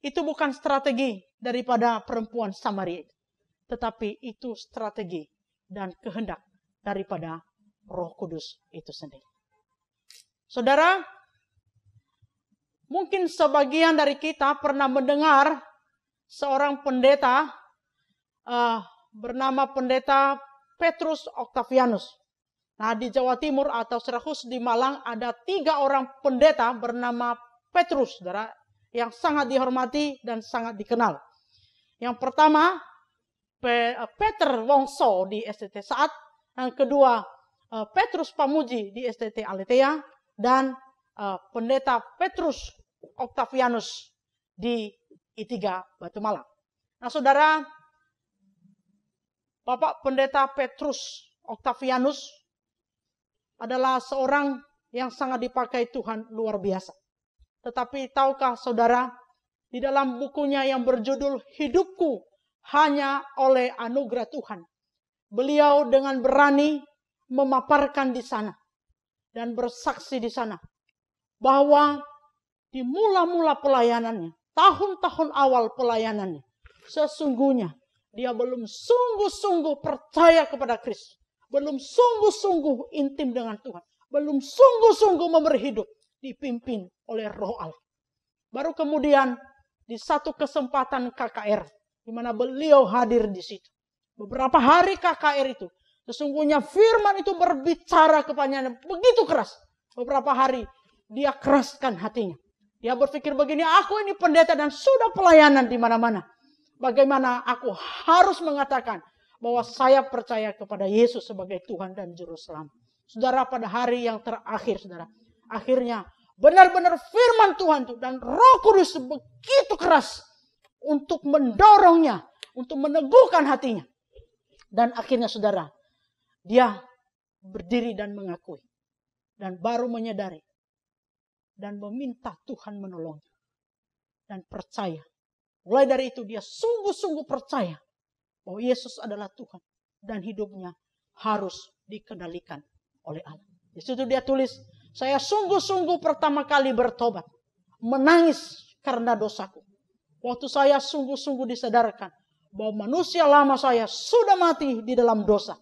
itu bukan strategi daripada perempuan Samaria, tetapi itu strategi dan kehendak daripada Roh Kudus itu sendiri. Saudara, mungkin sebagian dari kita pernah mendengar seorang pendeta bernama Pendeta Petrus Octavianus. Nah, di Jawa Timur atau secara khusus di Malang ada 3 orang pendeta bernama Petrus, saudara, yang sangat dihormati dan sangat dikenal. Yang pertama, Peter Wongso di STT Saat. Yang kedua, Petrus Pamuji di STT Aletea. Dan Pendeta Petrus Octavianus di I3 Batu Malang. Nah saudara, Bapak Pendeta Petrus Octavianus adalah seorang yang sangat dipakai Tuhan luar biasa. Tetapi tahukah saudara, di dalam bukunya yang berjudul Hidupku Hanya oleh Anugerah Tuhan, beliau dengan berani memaparkan di sana dan bersaksi di sana bahwa di mula-mula pelayanannya, tahun-tahun awal pelayanannya, sesungguhnya dia belum sungguh-sungguh percaya kepada Kristus, belum sungguh-sungguh intim dengan Tuhan, belum sungguh-sungguh memberi hidup dipimpin oleh Roh Allah. Baru kemudian di satu kesempatan KKR, di mana beliau hadir di situ. Beberapa hari KKR itu, sesungguhnya firman itu berbicara kepadanya begitu keras. Beberapa hari dia keraskan hatinya. Dia berpikir begini, aku ini pendeta dan sudah pelayanan di mana-mana. Bagaimana aku harus mengatakan bahwa saya percaya kepada Yesus sebagai Tuhan dan Juru Selamat. Saudara, pada hari yang terakhir, saudara, akhirnya benar-benar firman Tuhan itu dan Roh Kudus begitu keras untuk mendorongnya, untuk meneguhkan hatinya. Dan akhirnya saudara, dia berdiri dan mengakui. Dan baru menyadari. Dan meminta Tuhan menolongnya. Dan percaya. Mulai dari itu dia sungguh-sungguh percaya bahwa Yesus adalah Tuhan. Dan hidupnya harus dikendalikan oleh Allah. Di situ dia tulis, saya sungguh-sungguh pertama kali bertobat. Menangis karena dosaku. Waktu saya sungguh-sungguh disadarkan bahwa manusia lama saya sudah mati di dalam dosa.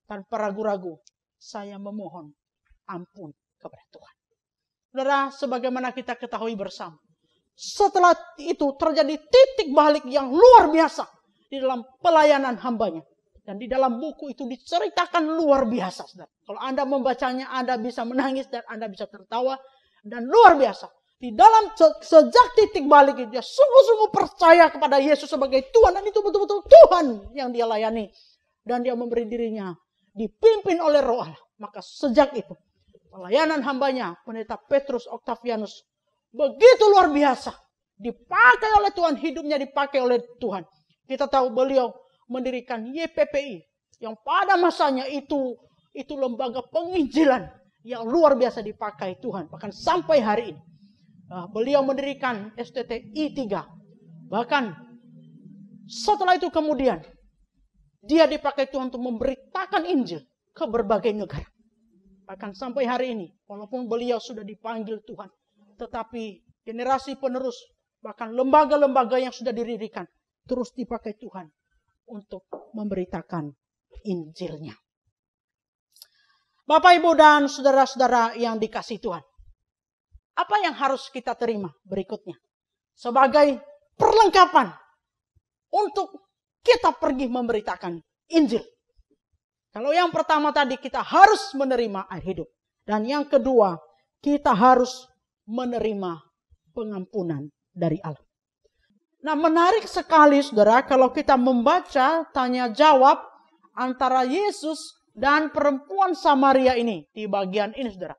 Tanpa ragu-ragu, saya memohon ampun kepada Tuhan. Saudara, sebagaimana kita ketahui bersama. Setelah itu terjadi titik balik yang luar biasa di dalam pelayanan hambanya. Dan di dalam buku itu diceritakan luar biasa. Saudara. Kalau Anda membacanya, Anda bisa menangis dan Anda bisa tertawa. Dan luar biasa. Di dalam sejak titik balik itu, dia sungguh-sungguh percaya kepada Yesus sebagai Tuhan. Dan itu betul-betul Tuhan yang dia layani. Dan dia memberi dirinya dipimpin oleh Roh Allah. Maka sejak itu, pelayanan hambanya, Pendeta Petrus Octavianus, begitu luar biasa. Dipakai oleh Tuhan, hidupnya dipakai oleh Tuhan. Kita tahu beliau mendirikan YPPI. Yang pada masanya itu lembaga penginjilan yang luar biasa dipakai Tuhan. Bahkan sampai hari ini. Beliau mendirikan STTI 3. Bahkan setelah itu kemudian dia dipakai Tuhan untuk memberitakan Injil ke berbagai negara. Bahkan sampai hari ini, walaupun beliau sudah dipanggil Tuhan, tetapi generasi penerus, bahkan lembaga-lembaga yang sudah didirikan, terus dipakai Tuhan untuk memberitakan Injilnya. Bapak, Ibu, dan saudara-saudara yang dikasihi Tuhan. Apa yang harus kita terima berikutnya? Sebagai perlengkapan untuk kita pergi memberitakan Injil. Kalau yang pertama tadi kita harus menerima air hidup. Dan yang kedua kita harus menerima pengampunan dari Allah. Nah, menarik sekali saudara kalau kita membaca tanya jawab antara Yesus dan perempuan Samaria ini. Di bagian ini saudara.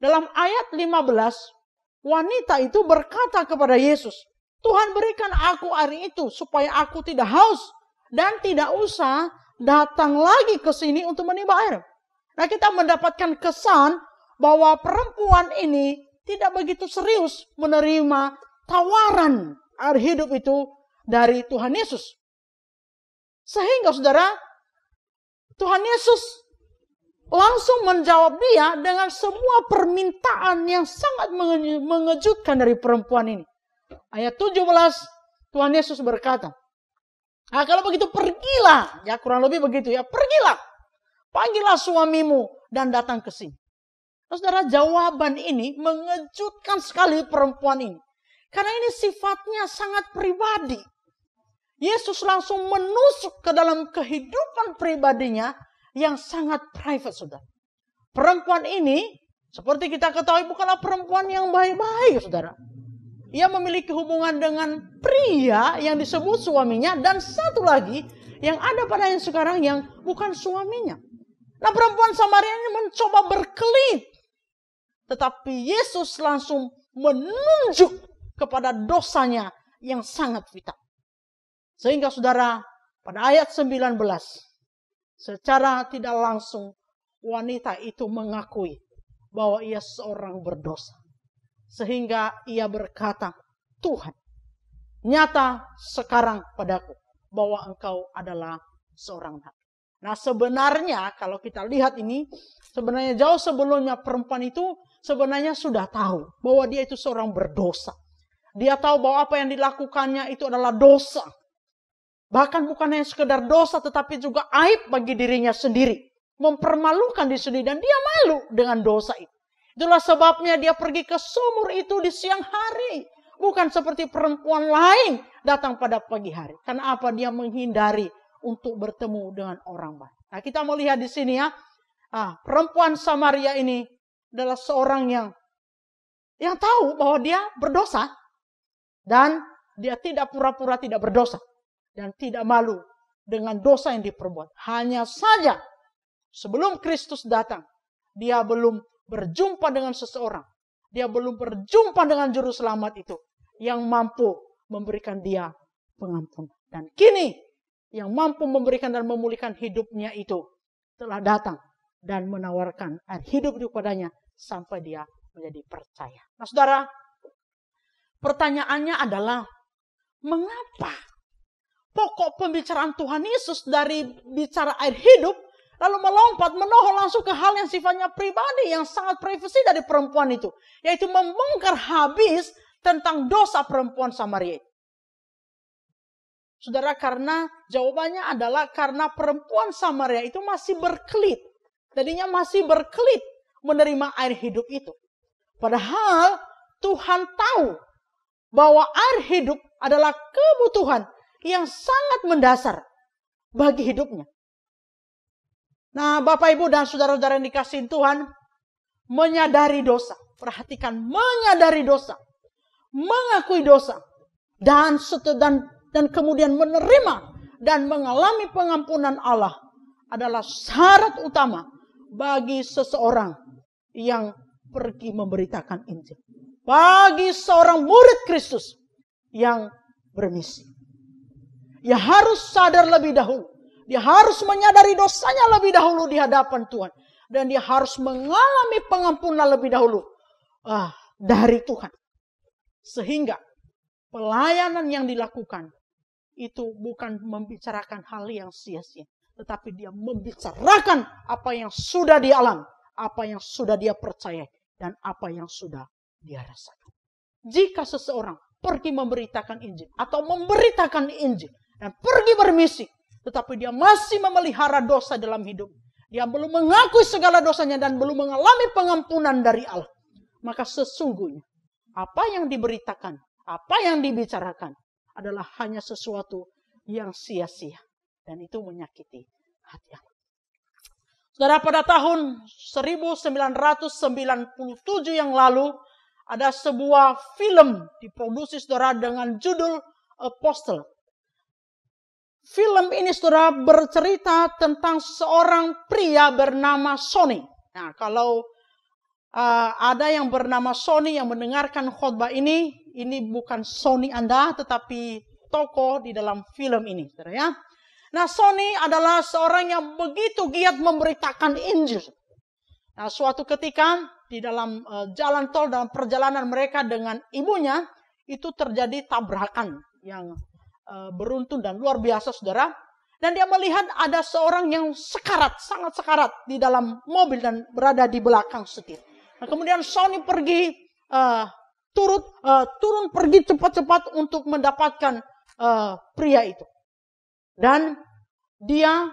Dalam ayat 15, wanita itu berkata kepada Yesus, Tuhan berikan aku air itu supaya aku tidak haus dan tidak usah datang lagi ke sini untuk menimba air. Nah, kita mendapatkan kesan bahwa perempuan ini tidak begitu serius menerima tawaran air hidup itu dari Tuhan Yesus. Sehingga saudara, Tuhan Yesus langsung menjawab dia dengan semua permintaan yang sangat mengejutkan dari perempuan ini. Ayat 17, Tuhan Yesus berkata, kalau begitu pergilah. Ya kurang lebih begitu ya, pergilah. Panggillah suamimu dan datang ke sini. Nah, saudara, jawaban ini mengejutkan sekali perempuan ini. Karena ini sifatnya sangat pribadi. Yesus langsung menusuk ke dalam kehidupan pribadinya yang sangat private, saudara. Perempuan ini, seperti kita ketahui, bukanlah perempuan yang baik-baik, saudara. Ia memiliki hubungan dengan pria yang disebut suaminya, dan satu lagi yang ada pada yang sekarang yang bukan suaminya. Nah, perempuan Samaria ini mencoba berkelit. Tetapi Yesus langsung menunjuk kepada dosanya yang sangat vital. Sehingga saudara, pada ayat 19, secara tidak langsung wanita itu mengakui bahwa ia seorang berdosa. Sehingga ia berkata, Tuhan, nyata sekarang padaku bahwa engkau adalah seorang nabi. Nah, sebenarnya kalau kita lihat ini, sebenarnya jauh sebelumnya perempuan itu sebenarnya sudah tahu bahwa dia itu seorang berdosa. Dia tahu bahwa apa yang dilakukannya itu adalah dosa. Bahkan bukan hanya sekedar dosa, tetapi juga aib bagi dirinya sendiri. Mempermalukan diri sendiri, dan dia malu dengan dosa itu. Itulah sebabnya dia pergi ke sumur itu di siang hari. Bukan seperti perempuan lain datang pada pagi hari. Karena apa? Dia menghindari untuk bertemu dengan orang baik. Nah, kita mau lihat di sini ya. Perempuan Samaria ini adalah seorang yang tahu bahwa dia berdosa. Dan dia tidak pura-pura tidak berdosa. Dan tidak malu dengan dosa yang diperbuat. Hanya saja sebelum Kristus datang, dia belum berjumpa dengan seseorang. Dia belum berjumpa dengan juru selamat itu. Yang mampu memberikan dia pengampunan. Dan kini yang mampu memberikan dan memulihkan hidupnya itu telah datang dan menawarkan air hidup itu padanya sampai dia menjadi percaya. Nah saudara, pertanyaannya adalah mengapa pokok pembicaraan Tuhan Yesus dari bicara air hidup lalu melompat, menohol langsung ke hal yang sifatnya pribadi, yang sangat privasi dari perempuan itu. Yaitu membongkar habis tentang dosa perempuan Samaria itu. Saudara, karena jawabannya adalah karena perempuan Samaria itu masih berkelit. Tadinya masih berkelit menerima air hidup itu. Padahal Tuhan tahu bahwa air hidup adalah kebutuhan yang sangat mendasar bagi hidupnya. Nah, Bapak, Ibu, dan saudara-saudara yang dikasihi Tuhan, menyadari dosa. Perhatikan, menyadari dosa. Mengakui dosa. Dan kemudian menerima dan mengalami pengampunan Allah adalah syarat utama bagi seseorang yang pergi memberitakan Injil. Bagi seorang murid Kristus yang bermisi. Dia harus sadar lebih dahulu. Dia harus menyadari dosanya lebih dahulu di hadapan Tuhan. Dan dia harus mengalami pengampunan lebih dahulu dari Tuhan. Sehingga pelayanan yang dilakukan itu bukan membicarakan hal yang sia-sia. Tetapi dia membicarakan apa yang sudah dia alami. Apa yang sudah dia percaya. Dan apa yang sudah dia rasakan. Jika seseorang pergi memberitakan Injil. Atau memberitakan Injil. Dan pergi bermisi. Tetapi dia masih memelihara dosa dalam hidup. Dia belum mengakui segala dosanya dan belum mengalami pengampunan dari Allah. Maka sesungguhnya apa yang diberitakan, apa yang dibicarakan adalah hanya sesuatu yang sia-sia. Dan itu menyakiti hati Allah. Saudara, pada tahun 1997 yang lalu ada sebuah film diproduksi saudara dengan judul Apostle. Film ini saudara bercerita tentang seorang pria bernama Sonny. Nah, kalau ada yang bernama Sonny yang mendengarkan khotbah ini bukan Sonny Anda, tetapi tokoh di dalam film ini, saudara ya. Nah, Sonny adalah seorang yang begitu giat memberitakan Injil. Nah, suatu ketika di dalam jalan tol, dalam perjalanan mereka dengan ibunya, itu terjadi tabrakan yang beruntun dan luar biasa, saudara. Dan dia melihat ada seorang yang sekarat, sangat sekarat di dalam mobil dan berada di belakang setir. Nah, kemudian Sonny pergi turun pergi cepat-cepat untuk mendapatkan pria itu. Dan dia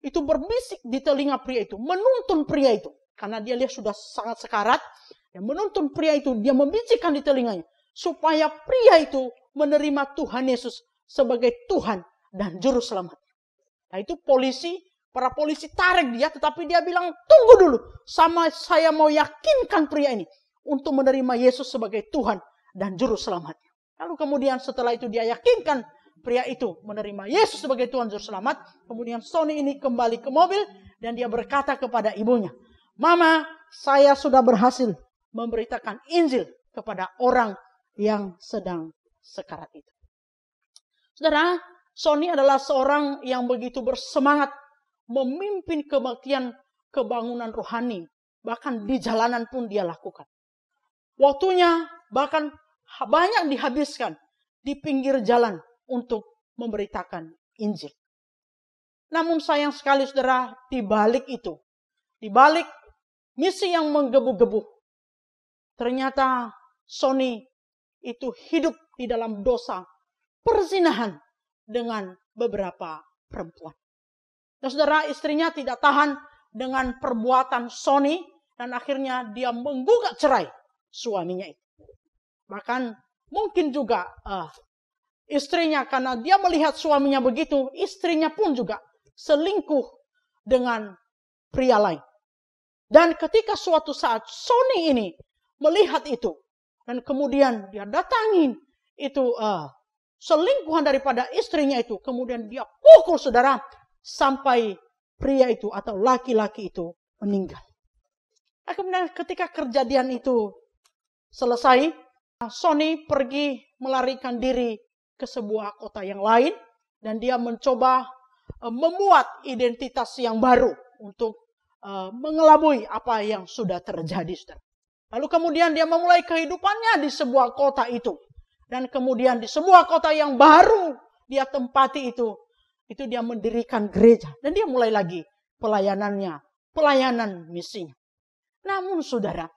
itu berbisik di telinga pria itu, menuntun pria itu. Karena dia lihat sudah sangat sekarat, dia menuntun pria itu, dia membisikkan di telinganya. Supaya pria itu menerima Tuhan Yesus sebagai Tuhan dan Juru Selamat. Nah, itu para polisi tarik dia, tetapi dia bilang, tunggu dulu, saya mau yakinkan pria ini untuk menerima Yesus sebagai Tuhan dan Juru Selamatnya. Lalu kemudian setelah itu dia yakinkan pria itu menerima Yesus sebagai Tuhan Juru Selamat. Kemudian Sonny ini kembali ke mobil dan dia berkata kepada ibunya, Mama, saya sudah berhasil memberitakan Injil kepada orang yang sedang sekarat itu. Saudara, Sonny adalah seorang yang begitu bersemangat memimpin kebaktian kebangunan rohani. Bahkan di jalanan pun dia lakukan. Waktunya bahkan banyak dihabiskan di pinggir jalan untuk memberitakan Injil. Namun sayang sekali saudara, di balik itu, di balik misi yang menggebu-gebu, ternyata Sonny itu hidup di dalam dosa perzinahan dengan beberapa perempuan. Dan saudara, istrinya tidak tahan dengan perbuatan Sonny dan akhirnya dia menggugat cerai suaminya itu. Bahkan mungkin juga istrinya, karena dia melihat suaminya begitu, istrinya pun juga selingkuh dengan pria lain. Dan ketika suatu saat Sonny ini melihat itu, dan kemudian dia datangin itu selingkuhan daripada istrinya itu, kemudian dia pukul saudara sampai pria itu atau laki-laki itu meninggal. Nah, kemudian ketika kejadian itu selesai, Sony pergi melarikan diri ke sebuah kota yang lain dan dia mencoba membuat identitas yang baru untuk mengelabui apa yang sudah terjadi, saudara. Lalu kemudian dia memulai kehidupannya di sebuah kota itu. Dan kemudian di sebuah kota yang baru dia tempati itu dia mendirikan gereja. Dan dia mulai lagi pelayanannya, pelayanan misinya. Namun saudara,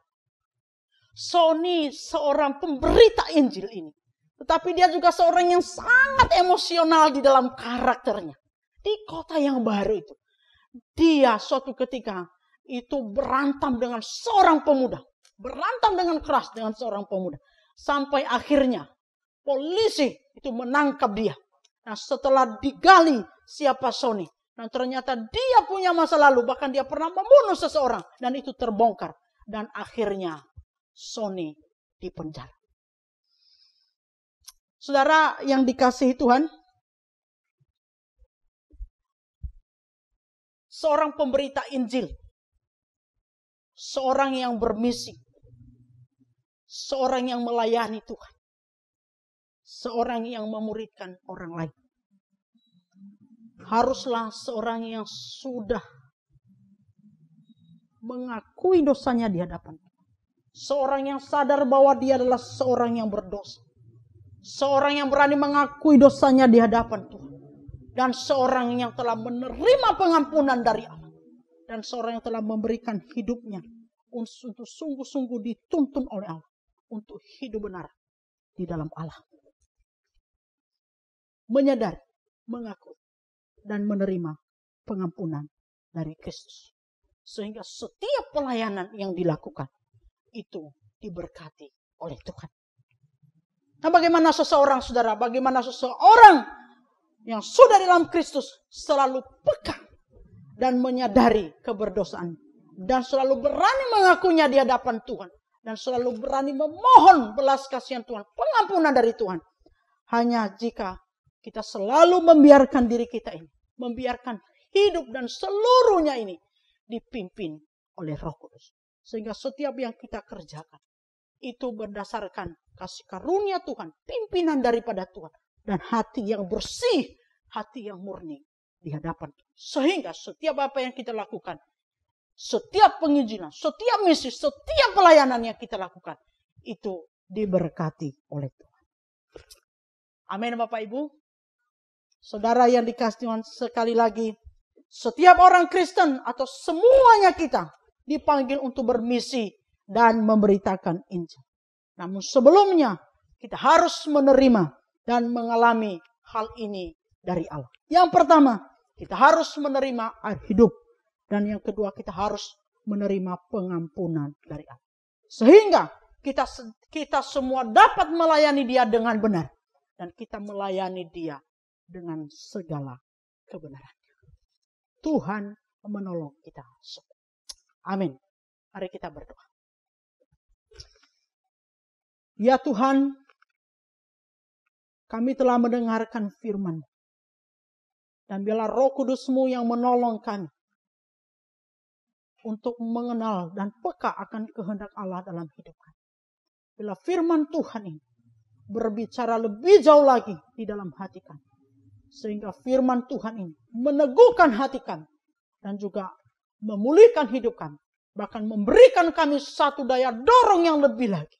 Sony seorang pemberita Injil ini. Tetapi dia juga seorang yang sangat emosional di dalam karakternya. Di kota yang baru itu. Dia suatu ketika itu berantem dengan seorang pemuda. Berantem dengan keras dengan seorang pemuda. Sampai akhirnya polisi itu menangkap dia. Nah, setelah digali siapa Sony. Nah, ternyata dia punya masa lalu. Bahkan dia pernah membunuh seseorang. Dan itu terbongkar. Dan akhirnya Sony dipenjara. Saudara yang dikasihi Tuhan. Seorang pemberita Injil. Seorang yang bermisi. Seorang yang melayani Tuhan. Seorang yang memuridkan orang lain. Haruslah seorang yang sudah mengakui dosanya di hadapan Tuhan. Seorang yang sadar bahwa dia adalah seorang yang berdosa. Seorang yang berani mengakui dosanya di hadapan Tuhan. Dan seorang yang telah menerima pengampunan dari Allah. Dan seorang yang telah memberikan hidupnya untuk sungguh-sungguh dituntun oleh Allah. Untuk hidup benar di dalam Allah. Menyadari, mengakui, dan menerima pengampunan dari Kristus. Sehingga setiap pelayanan yang dilakukan itu diberkati oleh Tuhan. Nah, bagaimana seseorang, saudara? Bagaimana seseorang yang sudah dalam Kristus selalu peka dan menyadari keberdosaan. Dan selalu berani mengakuinya di hadapan Tuhan. Dan selalu berani memohon belas kasihan Tuhan. Pengampunan dari Tuhan. Hanya jika kita selalu membiarkan diri kita ini. Membiarkan hidup dan seluruhnya ini dipimpin oleh Roh Kudus. Sehingga setiap yang kita kerjakan itu berdasarkan kasih karunia Tuhan. Pimpinan daripada Tuhan. Dan hati yang bersih, hati yang murni di hadapan Tuhan. Sehingga setiap apa yang kita lakukan, setiap penginjilan, setiap misi, setiap pelayanan yang kita lakukan, itu diberkati oleh Tuhan. Amin Bapak Ibu. Saudara yang dikasihi Tuhan, sekali lagi, setiap orang Kristen atau semuanya kita dipanggil untuk bermisi dan memberitakan Injil. Namun sebelumnya kita harus menerima dan mengalami hal ini dari Allah. Yang pertama, kita harus menerima air hidup. Dan yang kedua, kita harus menerima pengampunan dari Allah. Sehingga kita semua dapat melayani Dia dengan benar. Dan kita melayani Dia dengan segala kebenaran. Tuhan menolong kita semua. Amin. Mari kita berdoa. Ya Tuhan, kami telah mendengarkan firman. Dan biarlah Roh Kudus-Mu yang menolong kami. Untuk mengenal dan peka akan kehendak Allah dalam hidup kami. Bila firman Tuhan ini berbicara lebih jauh lagi di dalam hati kami. Sehingga firman Tuhan ini meneguhkan hati kami. Dan juga memulihkan hidup kami. Bahkan memberikan kami satu daya dorong yang lebih lagi.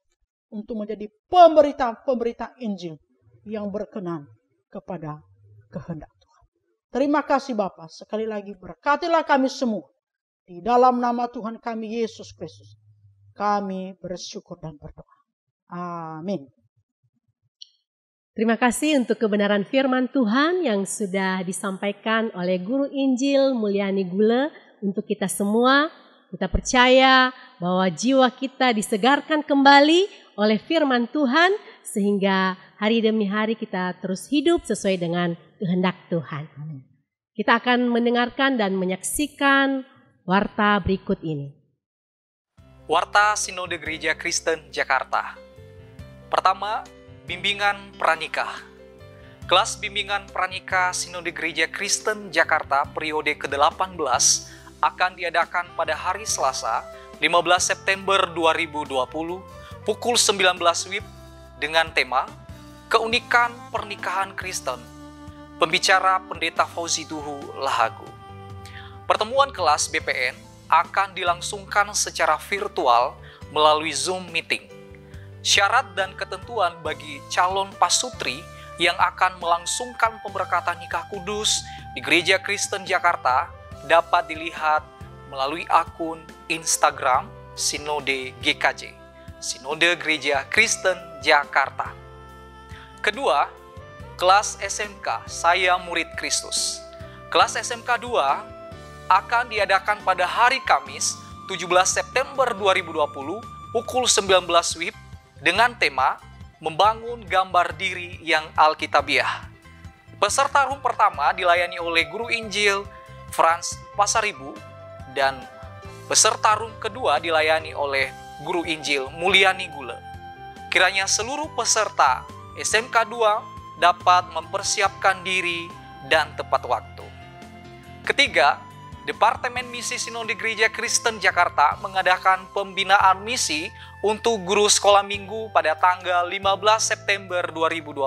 Untuk menjadi pemberita-pemberita Injil yang berkenan kepada kehendak Tuhan. Terima kasih Bapa. Sekali lagi berkatilah kami semua. Di dalam nama Tuhan kami Yesus Kristus. Kami bersyukur dan berdoa. Amin. Terima kasih untuk kebenaran firman Tuhan yang sudah disampaikan oleh Guru Injil Mulyani Gule untuk kita semua. Kita percaya bahwa jiwa kita disegarkan kembali oleh firman Tuhan sehingga hari demi hari kita terus hidup sesuai dengan kehendak Tuhan. Kita akan mendengarkan dan menyaksikan warta berikut ini. Warta Sinode Gereja Kristen Jakarta. Pertama, bimbingan pranikah. Kelas bimbingan pranikah Sinode Gereja Kristen Jakarta periode ke-18 akan diadakan pada hari Selasa, 15 September 2020, pukul 19 WIB dengan tema Keunikan Pernikahan Kristen. Pembicara Pendeta Fauzi Duhu Lahagu. Pertemuan kelas BPN akan dilangsungkan secara virtual melalui Zoom meeting. Syarat dan ketentuan bagi calon pasutri yang akan melangsungkan pemberkatan nikah kudus di Gereja Kristen Jakarta dapat dilihat melalui akun Instagram Sinode GKJ, Sinode Gereja Kristen Jakarta. Kedua, kelas SMK Saya Murid Kristus. Kelas SMK 2 akan diadakan pada hari Kamis 17 September 2020 pukul 19 WIB dengan tema Membangun Gambar Diri yang Alkitabiah. Peserta room pertama dilayani oleh Guru Injil Frans Pasaribu dan peserta room kedua dilayani oleh Guru Injil Mulyani Gule. Kiranya seluruh peserta SMK 2 dapat mempersiapkan diri dan tepat waktu. Ketiga, Departemen Misi Sinode Gereja Kristen Jakarta mengadakan pembinaan misi untuk guru sekolah minggu pada tanggal 15 September 2020.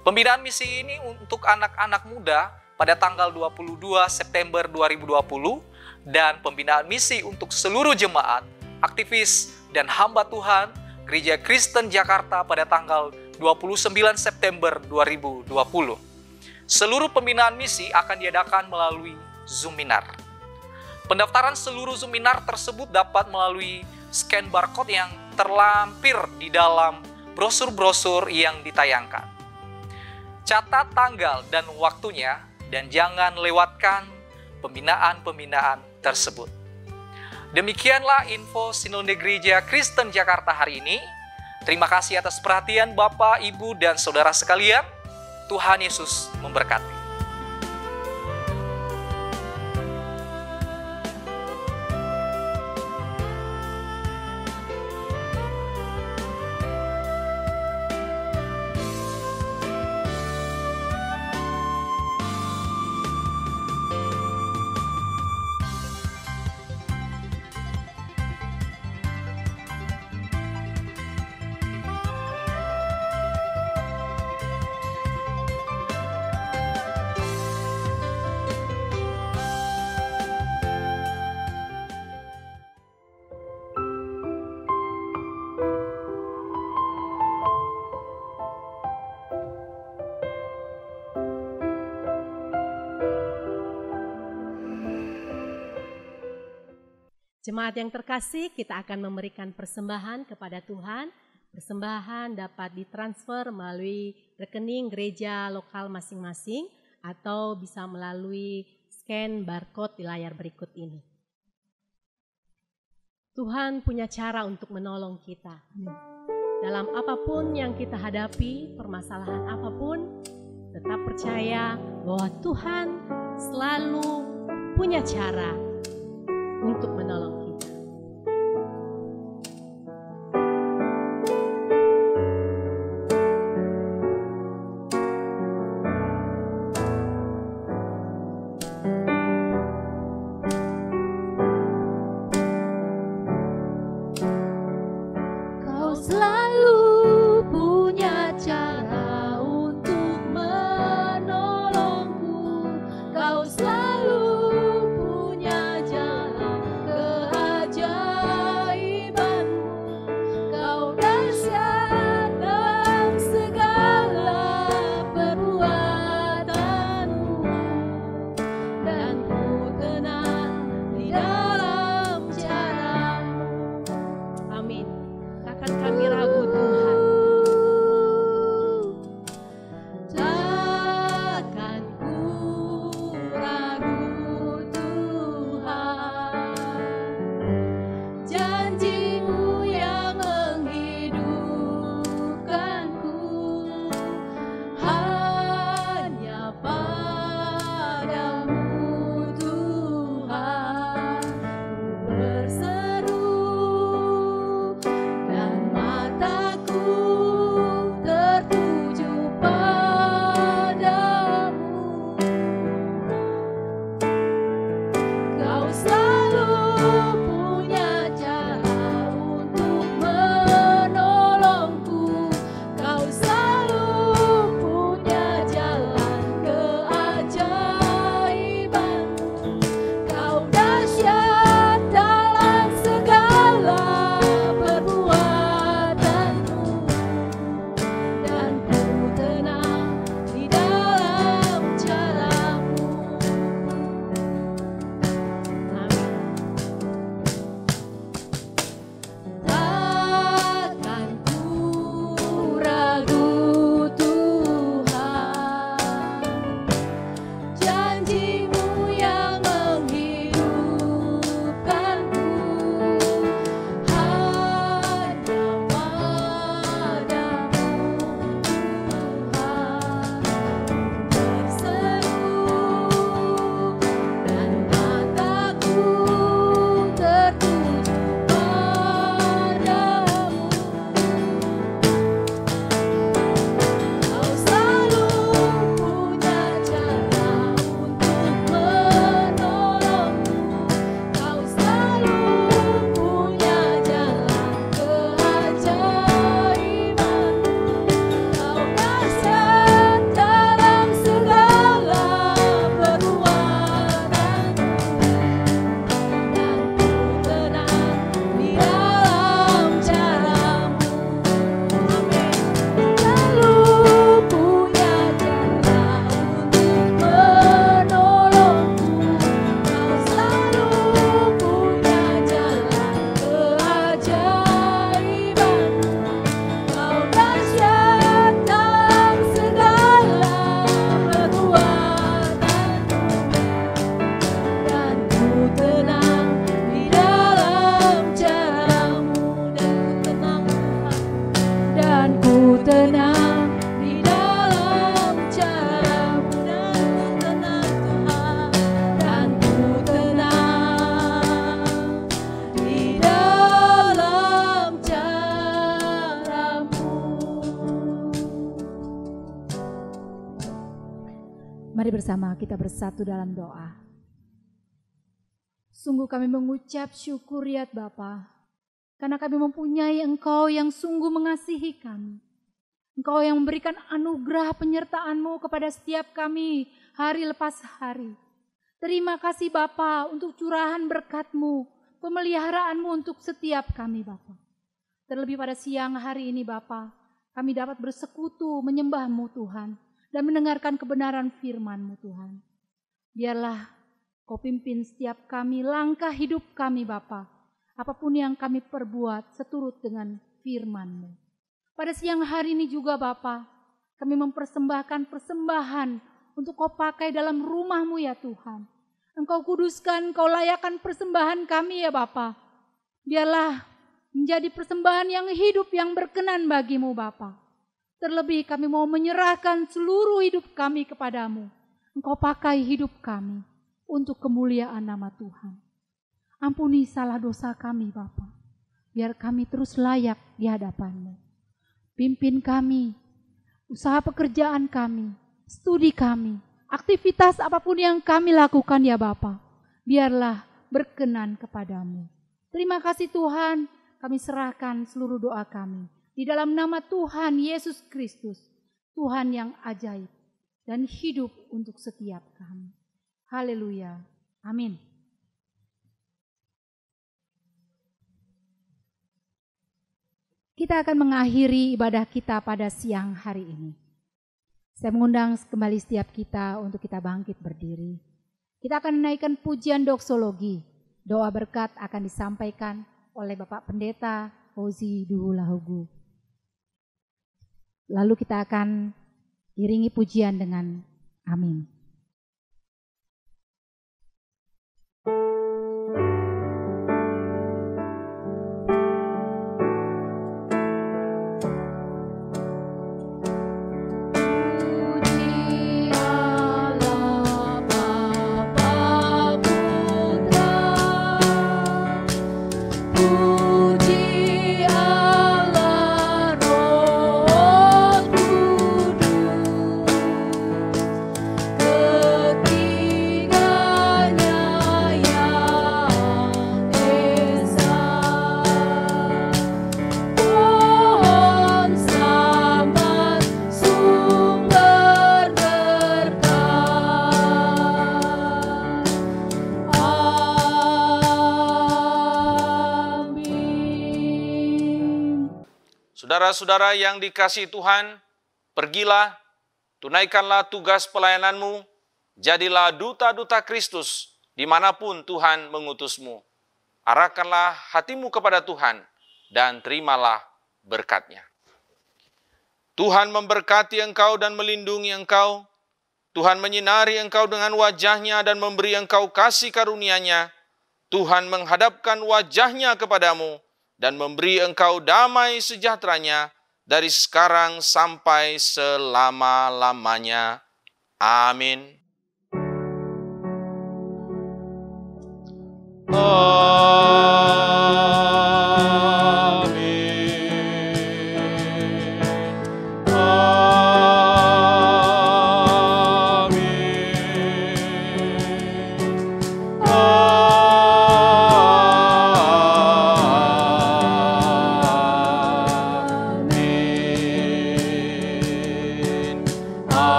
Pembinaan misi ini untuk anak-anak muda pada tanggal 22 September 2020 dan pembinaan misi untuk seluruh jemaat, aktivis, dan hamba Tuhan Gereja Kristen Jakarta pada tanggal 29 September 2020. Seluruh pembinaan misi akan diadakan melalui Zoominar. Pendaftaran seluruh Zoominar tersebut dapat melalui scan barcode yang terlampir di dalam brosur-brosur yang ditayangkan. Catat tanggal dan waktunya dan jangan lewatkan pembinaan-pembinaan tersebut. Demikianlah info Sinode Gereja Kristen Jakarta hari ini. Terima kasih atas perhatian Bapak, Ibu, dan Saudara sekalian. Tuhan Yesus memberkati. Jemaat yang terkasih, kita akan memberikan persembahan kepada Tuhan. Persembahan dapat ditransfer melalui rekening gereja lokal masing-masing atau bisa melalui scan barcode di layar berikut ini. Tuhan punya cara untuk menolong kita. Dalam apapun yang kita hadapi, permasalahan apapun, tetap percaya bahwa Tuhan selalu punya cara untuk menolong kita. Kau selalu punya cara untuk menolongku. Kau selalu punya jalan ke tenang di dalam caramu, dan ku tenang di dalam caramu. Mari bersama kita bersatu dalam doa. Sungguh kami mengucap syukur ya Bapa, karena kami mempunyai Engkau yang sungguh mengasihi kami. Engkau yang memberikan anugerah penyertaan-Mu kepada setiap kami hari lepas hari. Terima kasih Bapa untuk curahan berkat-Mu, pemeliharaan-Mu untuk setiap kami Bapa. Terlebih pada siang hari ini Bapa, kami dapat bersekutu menyembah-Mu Tuhan dan mendengarkan kebenaran firman-Mu Tuhan. Biarlah Kau pimpin setiap kami, langkah hidup kami Bapa. Apapun yang kami perbuat seturut dengan firman-Mu. Pada siang hari ini juga Bapa, kami mempersembahkan persembahan untuk Kau pakai dalam rumah-Mu ya Tuhan. Engkau kuduskan, Kau layakkan persembahan kami ya Bapa. Biarlah menjadi persembahan yang hidup, yang berkenan bagi-Mu Bapa. Terlebih kami mau menyerahkan seluruh hidup kami kepadamu. Engkau pakai hidup kami untuk kemuliaan nama Tuhan. Ampuni salah dosa kami Bapa, biar kami terus layak di hadapan-Mu. Pimpin kami, usaha pekerjaan kami, studi kami, aktivitas apapun yang kami lakukan ya Bapa, biarlah berkenan kepadamu. Terima kasih Tuhan, kami serahkan seluruh doa kami di dalam nama Tuhan Yesus Kristus, Tuhan yang ajaib dan hidup untuk setiap kami. Haleluya. Amin. Kita akan mengakhiri ibadah kita pada siang hari ini. Saya mengundang kembali setiap kita untuk kita bangkit berdiri. Kita akan menaikkan pujian doksologi. Doa berkat akan disampaikan oleh Bapak Pendeta Fauzi Duhu Lahogu. Lalu kita akan iringi pujian dengan amin. Saudara-saudara yang dikasihi Tuhan, pergilah, tunaikanlah tugas pelayananmu, jadilah duta-duta Kristus dimanapun Tuhan mengutusmu. Arahkanlah hatimu kepada Tuhan dan terimalah berkat-Nya. Tuhan memberkati engkau dan melindungi engkau. Tuhan menyinari engkau dengan wajah-Nya dan memberi engkau kasih karunia-Nya. Tuhan menghadapkan wajah-Nya kepadamu dan memberi engkau damai sejahtera-Nya dari sekarang sampai selama-lamanya. Amin.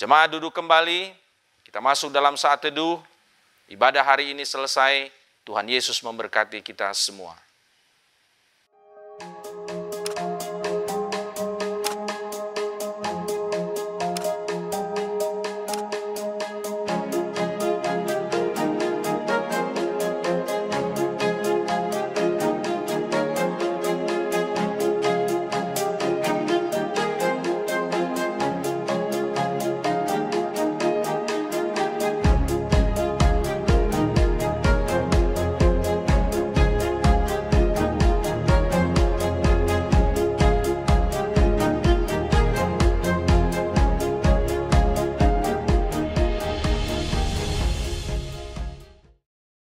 Jemaat duduk kembali, kita masuk dalam saat teduh, ibadah hari ini selesai, Tuhan Yesus memberkati kita semua.